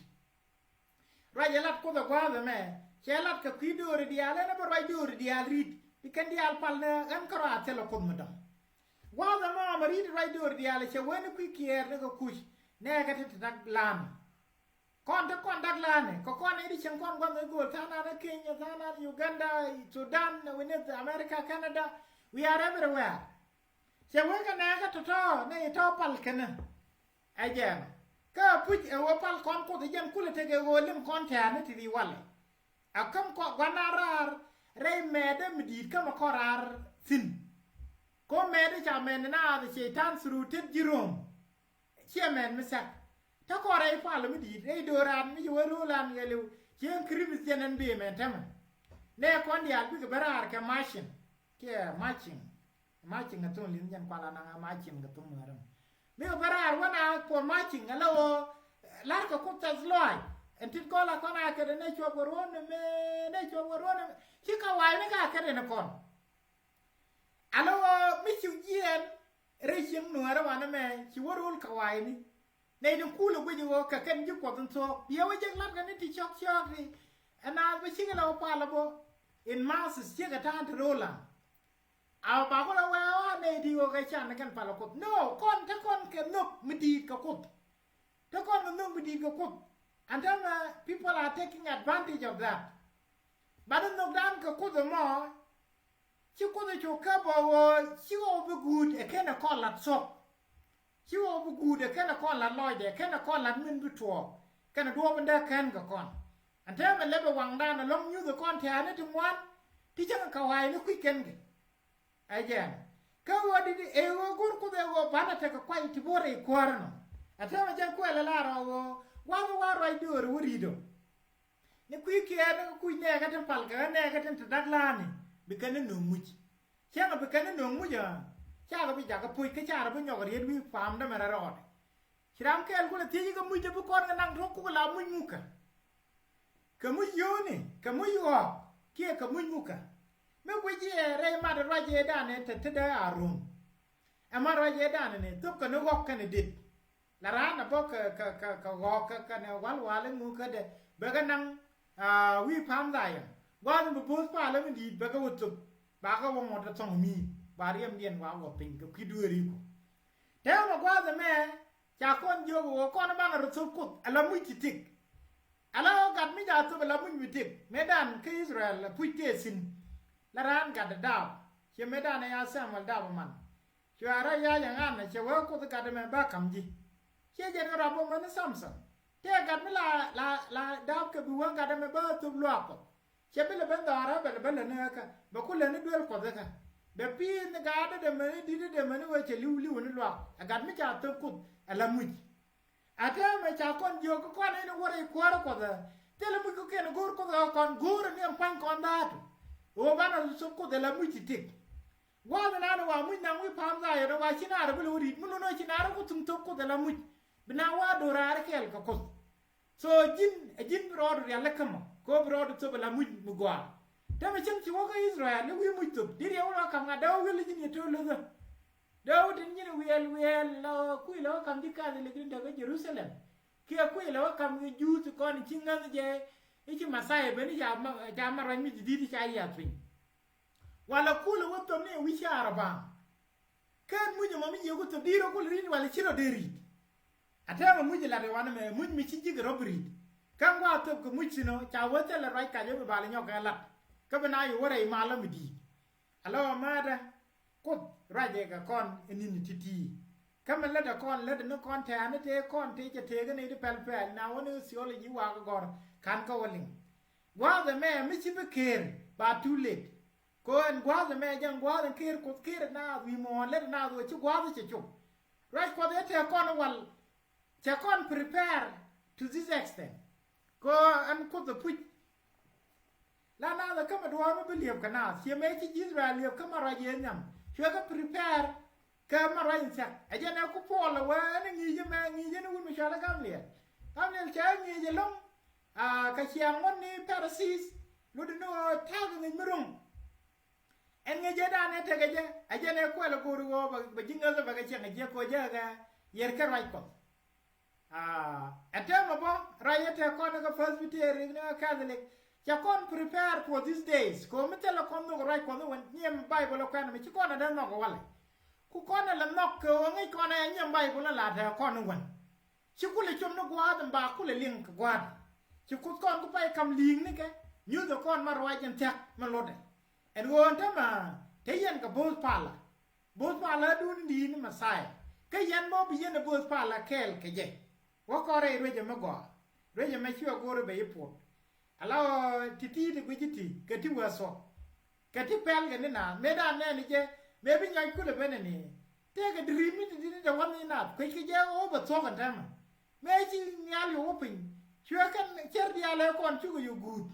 rajo lat ko da gwa me chelat ka kuidore diale na bor rajo dial rit ikan dial palna am kara telo ko madam gwa da ma marid rajo diale che woni ku kier ne ko kuj ne ka te tak lam kon dak lane ko kon edi chen kon gwa go tana na Kenya tana Uganda Sudan America Canada we are everywhere che we ka na ka to ne to pal kana ajem ka puj e wo pal kon ko de jem kule te ge wo lim kon ta ne ti wal akam ko gwanarar re mede midit kama korar sin ko mede cha men na de shaitan suru tet jirom che men misak ta ko re pal midit re doran mi woru lan yelu chen krimis jenen be men tema ne kon dial bi ke barar ke machin ke matching na tun lin jan kwala na matching ga tun maram mi barar wana ko matching alo lar ko ta zloy entit ko la kona ke ne cho boron chi ka wai ne ka ke ne kon alo mi chu yen re chim no ara wana me chi worul ka wai ni ne dun kulu gwe wo ka ken ji ko tun so biya we je lar ga ni ti chok ni ana be chi la pa la bo in masses chi ga ta rolaเอาปากก็แล้วว่าในดีโอเคชันในกันพาราคุด no คนถ้าคนเก็บนุกไม่ดีกับคุดถ้าคนมันนุกไม่ดีกับคุด and then people are taking advantage of that บัดนั้นนุกด้านกับคุดหมอชิวคุดจะโชว์กับว่าชิวเอาไปกูดแค่นักคนหลัดศพชิวเอาไปกูดแค่นักคนหลัดลอยเด็กแค่นักคนหลัดเงินไปทัวร์แค่นักดัวมันได้แค่กับคน and then มันเล็บไปวางด้านน่ะล้มยูกับคนแทนนี่ถึงวันที่จะมันเข้าไว้นี่คุยกันajen ka wodi e wo gur ku be wo bana te ko kwai ti bore kwarno atama jan ko la ro wa ro dur wurido ne ku ki ene ku ne ga tan pal ga ne ga tan daglani bi kan no muji cha ga bi kan no muja cha ga bi ja ga pui ka cha ra bi nyo ga ri wi fam da mera ro chiram kel ku le ti ga muji bu kon ga nang ro ku la mu muka ka mu yoni ka mu yo ki ka mu muka me gweji re ma de raje dane te da arum ama raje dane ne tup ka no gok kan dit la rana bo ka gok ka ne wal mu ka de be ga nang wi pam dai wa bu bu pa la mi dit be ga wutup ba ga wo mo ta tong mi ba riem dien wa wo pin ka ki du ri ko te ma gwa de me cha kon yo wo kon ba na ru kut ala mu ti tik ala gad mi ja to la mun bitik medan ke Israel puite sin la ran gad da che medan ya samal da man che ara ya yang an che wa ko gad me ba kam ji che je ra bo man samson te gad mi la da ke bu wa gad me ba to lo ko che be le ben da ra be le ne ka ba ku le ne duel ko ka be pi ne gad de me di de me ne wa che liu ne lo gad mi ja to ku ala muj ata me cha kon jo ko kon ne wore kwaro ko da tele mu ko ken gor ko da kon gor ne pan kon da o bana so ko de la muj tik wa na na wa muj na wi pam za yo wa china ra bulu rit mu no china ra ko tum to ko de la muj bina wa do ra kel ko so jin brodo ya la kama ko brodo to la muj mu gwa ta me chen chi wo ko Israel ne wi muj to dir ya wa kam ga da wi le jin to lo da Daud ni wel lo ku lo kam di ka le gin daga Jerusalem ki ku lo kam ni ju to kon chingan je iki masai be ni ja ma ran mi di cha ya twin wala ku lo to ne wi sha araba kan mu ni mo mi yego to diro ku ri wala chiro de ri ata mu ji la de wana me mu mi chi ji robri kan wa to ko mu chi no cha wa te la rai ka je ba le nyoga la ka bana yu wore ma la mi di alo ma da ko raje ga kon enini titi kama leda kon leda no kon te ane te kon te je te ga ne de pel na woni theology wa ga gor kan ko walin wa the me mi chi be ker ba too late ko en wa the me jang wa the ker ko ker na wi mo leda na do chi wa the chu right ko de te kon wal te kon prepare to this extent ko an ko the put la na the kama do wa be liep kana sie me chi Israel liep kama raje nyam Chuaga prepare camera insa. Ajana ku pola wa ngi je ma ngi je nu mi shala gamle. Gamle cha ngi je long ka chiang mon ni parasis lu de no tag ngi murum. En ngi je da ne te je ajana ku la guru go ba jinga ba ga chiang je ko je ga yer ka rai ko. Atema bo rayete ko na presbytery na catholic cha kon prepare for these days ko metela kon no right ko no nyem bible ko na mi ko na dan no ko wale ku ko na la nok ko ngi ko na nyem bible la da ko no wan chi ku le chom no gwa dan ba ku le link gwa chi ku kon ku pai kam ling ni ke nyu do kon ma rwa jen tak ma lode en won ta ma te yen ka bos pala dun di ni ma sai ke yen mo bi yen bos pala kel ke je wo ko re je ma gwa re je ma chi go re be yipo Allow titi de gujiti, kati waso. Kati pel gani na, meda ne ni je, maybe nyai kule bene ni. Take a dream it the one in up, quick je over talk and time. Maybe nyali open. Sure can cheer the alec on sugar you good.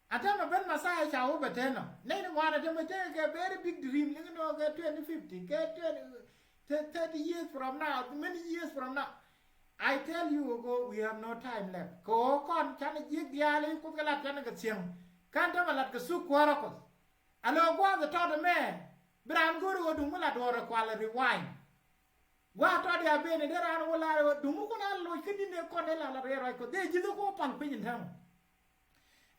At time ben masai shall over tenor. Then one of them take a very big dream, you know, get 2050, get 30 years from now, many years from now. I tell you, go, we have no time left. Go on, can you get a cook a lot of siang? Can't have a lot of soup quarrels. Allo, go the thought of man. But I'm going to go to Mulat or a quality wine. What are you been there? I will do Mukuna, look in the Cornella, they did go pumping in town.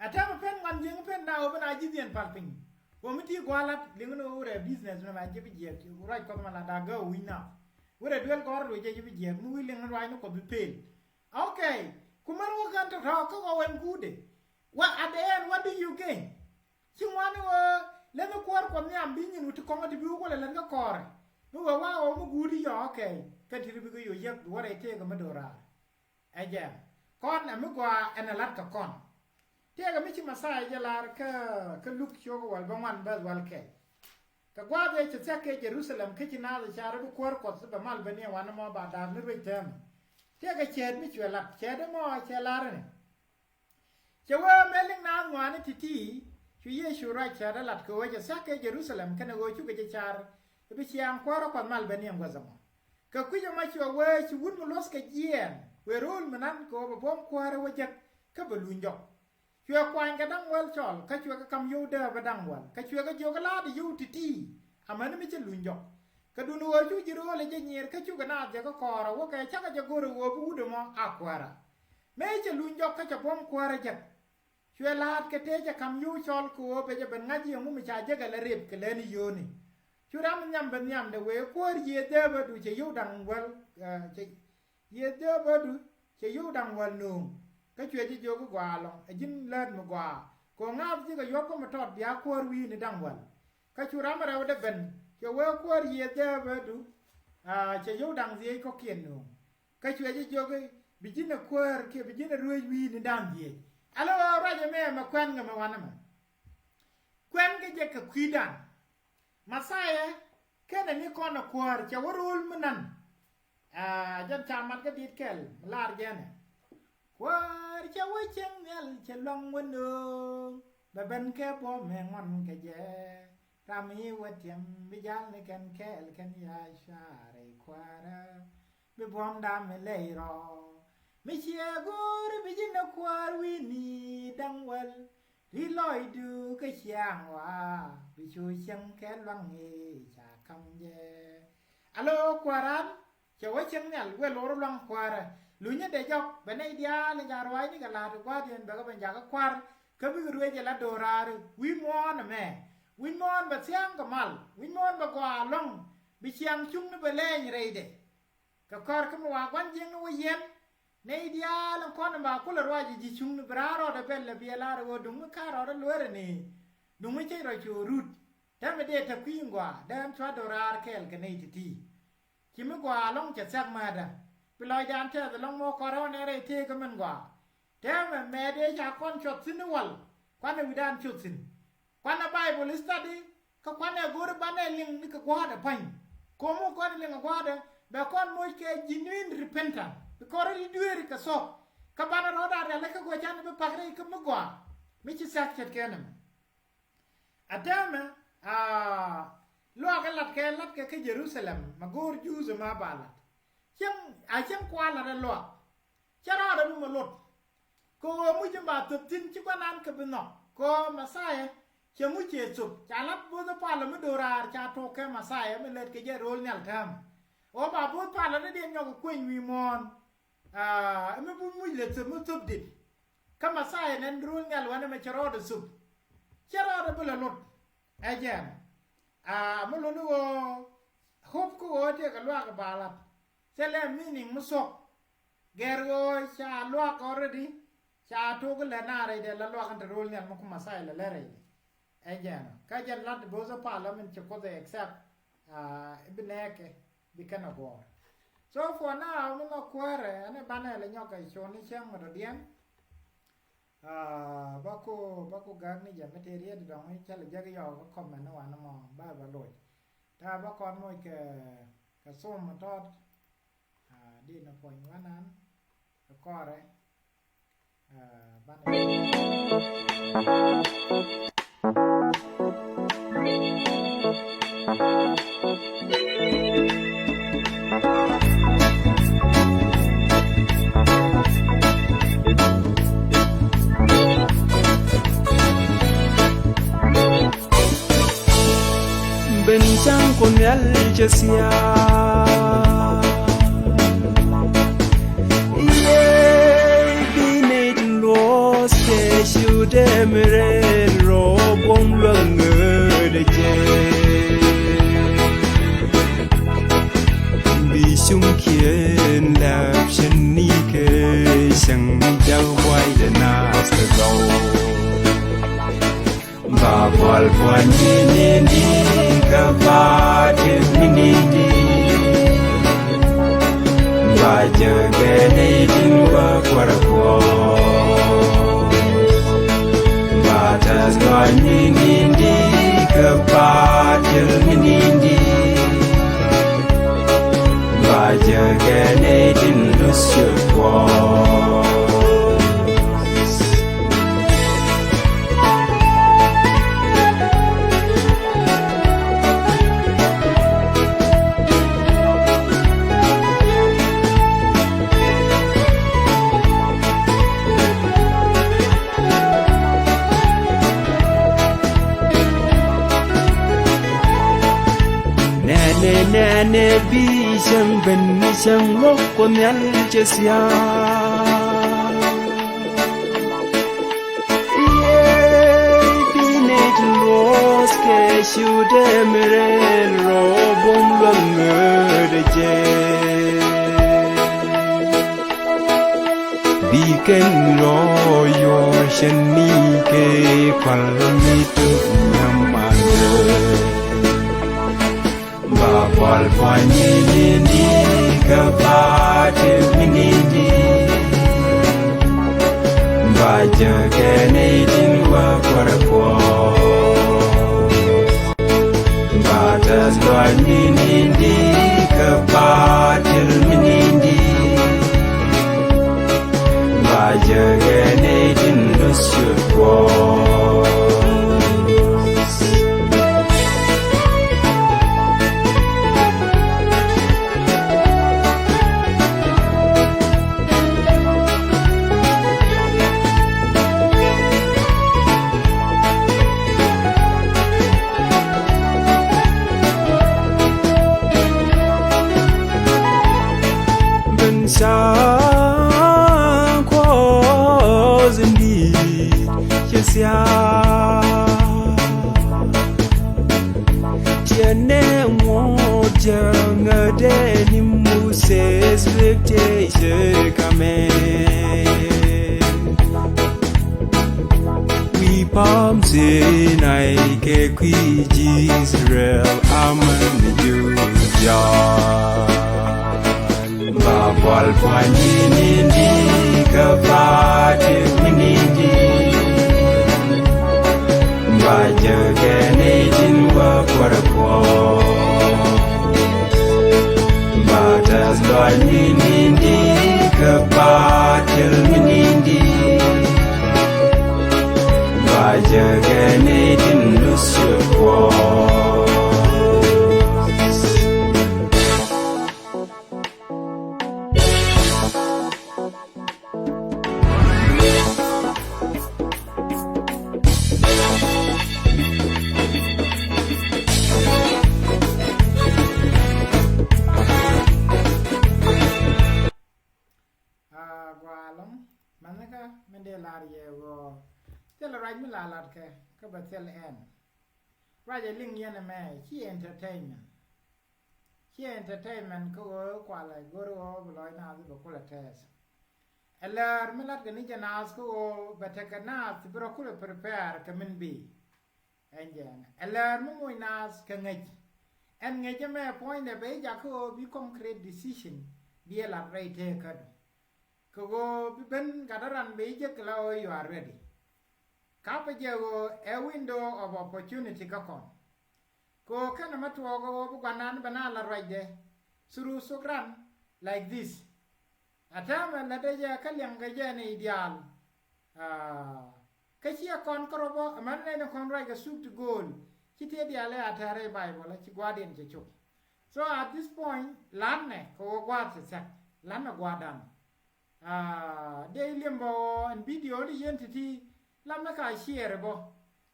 I tell a pen one young pen now when I did the pumping. When we go up, they know a business when I give it yet. You write Command, go, we now. Where a dual car with JVG, moving and rhino could be paid. Okay, Kumaru can't talk and good. What at the end, what do you gain? She want to let me quark on me and being with to come to Google and let the car. No, wow, goody, okay. Can't you be you yet what I take a Medora? Again, corn and Mugua and a lot of corn. Take a Michi Masai, Yalarka, can look your well, one bell well care. Ka gwade che tsake Jerusalem kiti na the charabu kwar ko ba mal bani wana mo ba da mi retem te ga ched mi chwela ched mo chelare che wa meling na ngwane titi chu Yeshu ra chada lat ko je sake Jerusalem kana go chu ge char bi chiang kwar ko mal bani am gazamo ka ku je ma chwa we chu wun mo los ka jien we rul manan ko ba bom kwar wa je ka balunjo Chua kwang ka dang wel chol ka chua ka kam yu de ba dang wal ka chua ka jo ka la de yu titi amana mi che lunjo ka dunu wo chu jiro le je nyer ka chu ka na je ka kora wo ka cha ka je goro wo bu de mo akwara me che lunjo ka cha bom kwara je chua la ka te cha kam yu chol ko be je ben ngaji mu mi cha je ga le rep ke le ni yo ni chu ram nyam ben nyam de we ko ye de ba du che yu dang wal che ye de ba du che yu dang wal no cái chuyện gì vô cái quả lòng dính lên một quả còn ngáp chứ cái vô có một trọt bia qua vi này đang quẩn cái chú rắm ở đây bên cho vợ qua gì thế vợ đủ chỉ vô đằng gì có kiền nữa cái chuyện gì vô cái bị dính là qua kia bị dính là ruồi vi này đang gì alo ra cho mẹ mà quen người mà quan mà quen cái gì cái khí đàn mà sai ấy cái này con là qua cho vợ rule mình năn dân chạm mặt cái đít kẹl là gì này qua cho vợ chân nè cho lòng quân đường bà bên cái bố mẹ ngon cái gì ra mi vợ tiệm bây giờ này cái kẹl cái nhà xa rồi qua đó bây bom đam mới lấy rồi mấy chia gore bây giờ nó qua Winnie đang well đi lôi du cái chiang hoa bị chui chân cái loang nghề chả không về alo qua ran cho vợ chân nè quay lỗ loang qua rồi lúi nhá để cho bên này dia lên nhà rồi này cái là được qua tiền bây giờ bên nhà cái qua cái bây giờ đuôi giờ là đồ ra rồi Wimon à mẹ Wimon bật xiang cái mal Wimon bật qua long bị xiang chung nó bị lên như vậy đấy cái con cái mà quan giang nó yên này dia là con mà có là rồi gì chung nó bra rồi đấy bên là bia la rồi đúng cái cá rồi đó lúa rồi nè đúng mấy cái rồi chú rút thế mà để tập kinh qua đem cho đồ ra cái này thì chỉ mới qua long chặt xác mà đó bây giờ đàn theo thì long mua cỏ này đây thì cái mình qua thế mà mẹ để cho con chốt xin nó wal quan này đàn chốt xin quan là Bible study cái quan này guru ban này linh cái qua đó phanh có một quan linh qua đó bà con mỗi cái genuine repentant cái con đi đuổi cái số cái ban đó đã là cái qua chân nó bắt đây cái mức qua mấy chiếc xác chết cái này thế mà lo cái lát cái Jerusalem mà guru Jews mà bà lát chẳng qua là lo chả ra được một lột cô mới chăm bà tập tin chứ quan ăn cái bên nọ cô mà sai chứ mới chết sụp chả lát bữa đó pa là mới đồ ra chả thô cái mà sai mới lên cái role nhảy tham ô bà bữa pa là nó đi nhau quên vi mòn mới lên sụp mới sụp đi cái mà sai nên role nhảy luôn mà chả ra được sụp chả ra được một lột ai chả mới luôn nó hộp cô thì cái loa cái bà là sẽ làm meaning musok gergo cha loa already cha to cái là na rồi để là loa cái role này mà cũng masai là rồi ai chả cái chân lát bữa giờ parliament cho có thể accept bên này cái bị cái nào bỏ so for now mình có qua rồi anh ấy ban này là nhau cái chỗ này xem mà đồ điên bác cô gắng này giờ material thì đồng ấy chắc là cái giàu có comment nó nó mò ba và lỗi ta bác con mỗi cái số mà to đi nó phải ngoan án có đấy ban bên trong con nhel cho xia Su demere ro bom lăng de je bi sung kien la chen ni ke sang jau wai de na sta go ba bol quan ni ka ba de ni ba je ge ne din wa kwa ko Batas kani nindi kepatil nindi Baja gane dinus yukwas Nene bi sang ben sang lok con nhal che sia bi ne los ke shu de mere ro bom lăng de je bi ken ro yo shen ni ke kwal mi tu nyamande ba kwal kwani ni ka pa te ni di ba je ke ni din wa kwar kwa ba das lo ni di ka pa te ni di ba je ke ni din lo su kwa Tiene moja ngade ni Moses expectation kame we palms in I ke qui Israel aman you ya ba bal pani ni ka ba te ni ba je ke ni din wa kwar kwa ba tas lo ni ka ba til ni ba je ke ni din lu su kwa Tell right me la ke ka ba tell en right ling yen me chi entertainment ko kwa la goro lo na bu ko la tes elar me lat ni janas ko ba te kana bro ko prepare ka min bi enjen elar mo mo nas ka ngej en ngej me point de be ja ko bi concrete decision bi la right te ka ko bi ben gadaran be je kla you are ready Kapajego a window of opportunity kakon. Ko kana matuogo bukanan banala right there. Suru sukran like this. Atama nadeja kalyang gajani ideal. Kachia kon korobo amanne na kon right soup to goal. Chiti ideale atare Bible chi guardian checho. So at this point lanne ko gwat sak lanna gwadan. Daily mo and video entity Lamna ka share bo.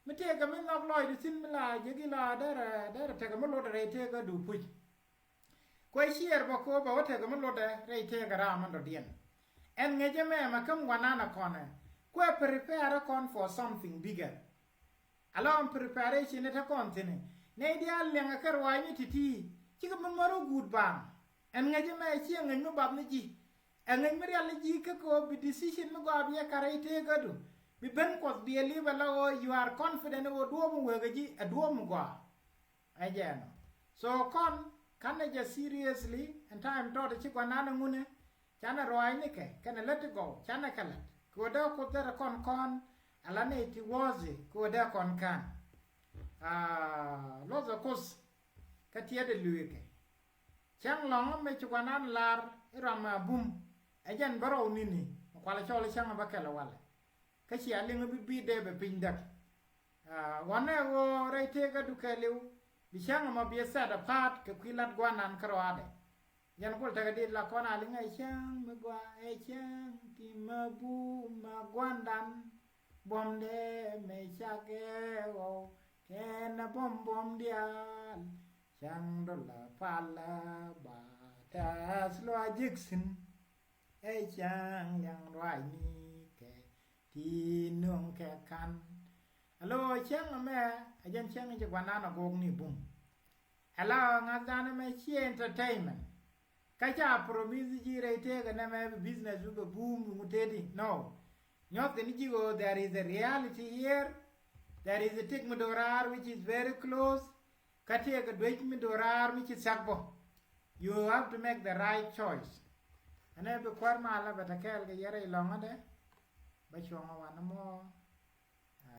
Me take a min of Lloyd, the Simla, Jagila, there, take a mulloder, take a do put. Quay share boko, but take a mulloder, take a ram under the end. And Najame, come one anna corner. Quay prepare a con for something bigger. Along preparation at a continent. Nadia Lang a carwine to tea, Chikamaro good bang. And Najame, chiang and no babniji. And then Marialaji kako be decision Mogabia karate gadu. We ben ko be live allow you are confident o do mo gaji a do mo gwa again so can I just seriously and time to the chikwana ngune chana roi ni ke can let it go chana kala ko da ko da kon alane ti wazi ko da kon kan lozo kos katia de luike chang long me chikwana lar rama bum again baro nini kwala chole changa bakela wala Kashi aling bi de be pindak wane wo reite ga dukeliu bishang ma biasa da pat ke kwilat gwanan karwade yan kol taga di la kona aling ai chang magwa ai chang ti mabu magwandan bomde me chage o ken bom dial chang dola pala ba tas lo ajiksin ai chang yang roi ni Ti nung ke kan. Hello, chang me, ajan chang je kwana na gog ni bum. Hello, ngadana me chi entertainment. kacha promise jire take na me business go boom mutedi no not the nijigo. There is a reality here. There is a tik mudorar which is very close. Katiya dwech mudorar which is sakbo. You have to make the right choice. Ane be kwar mala batakel ke yere ilonga de ba chonga wana mo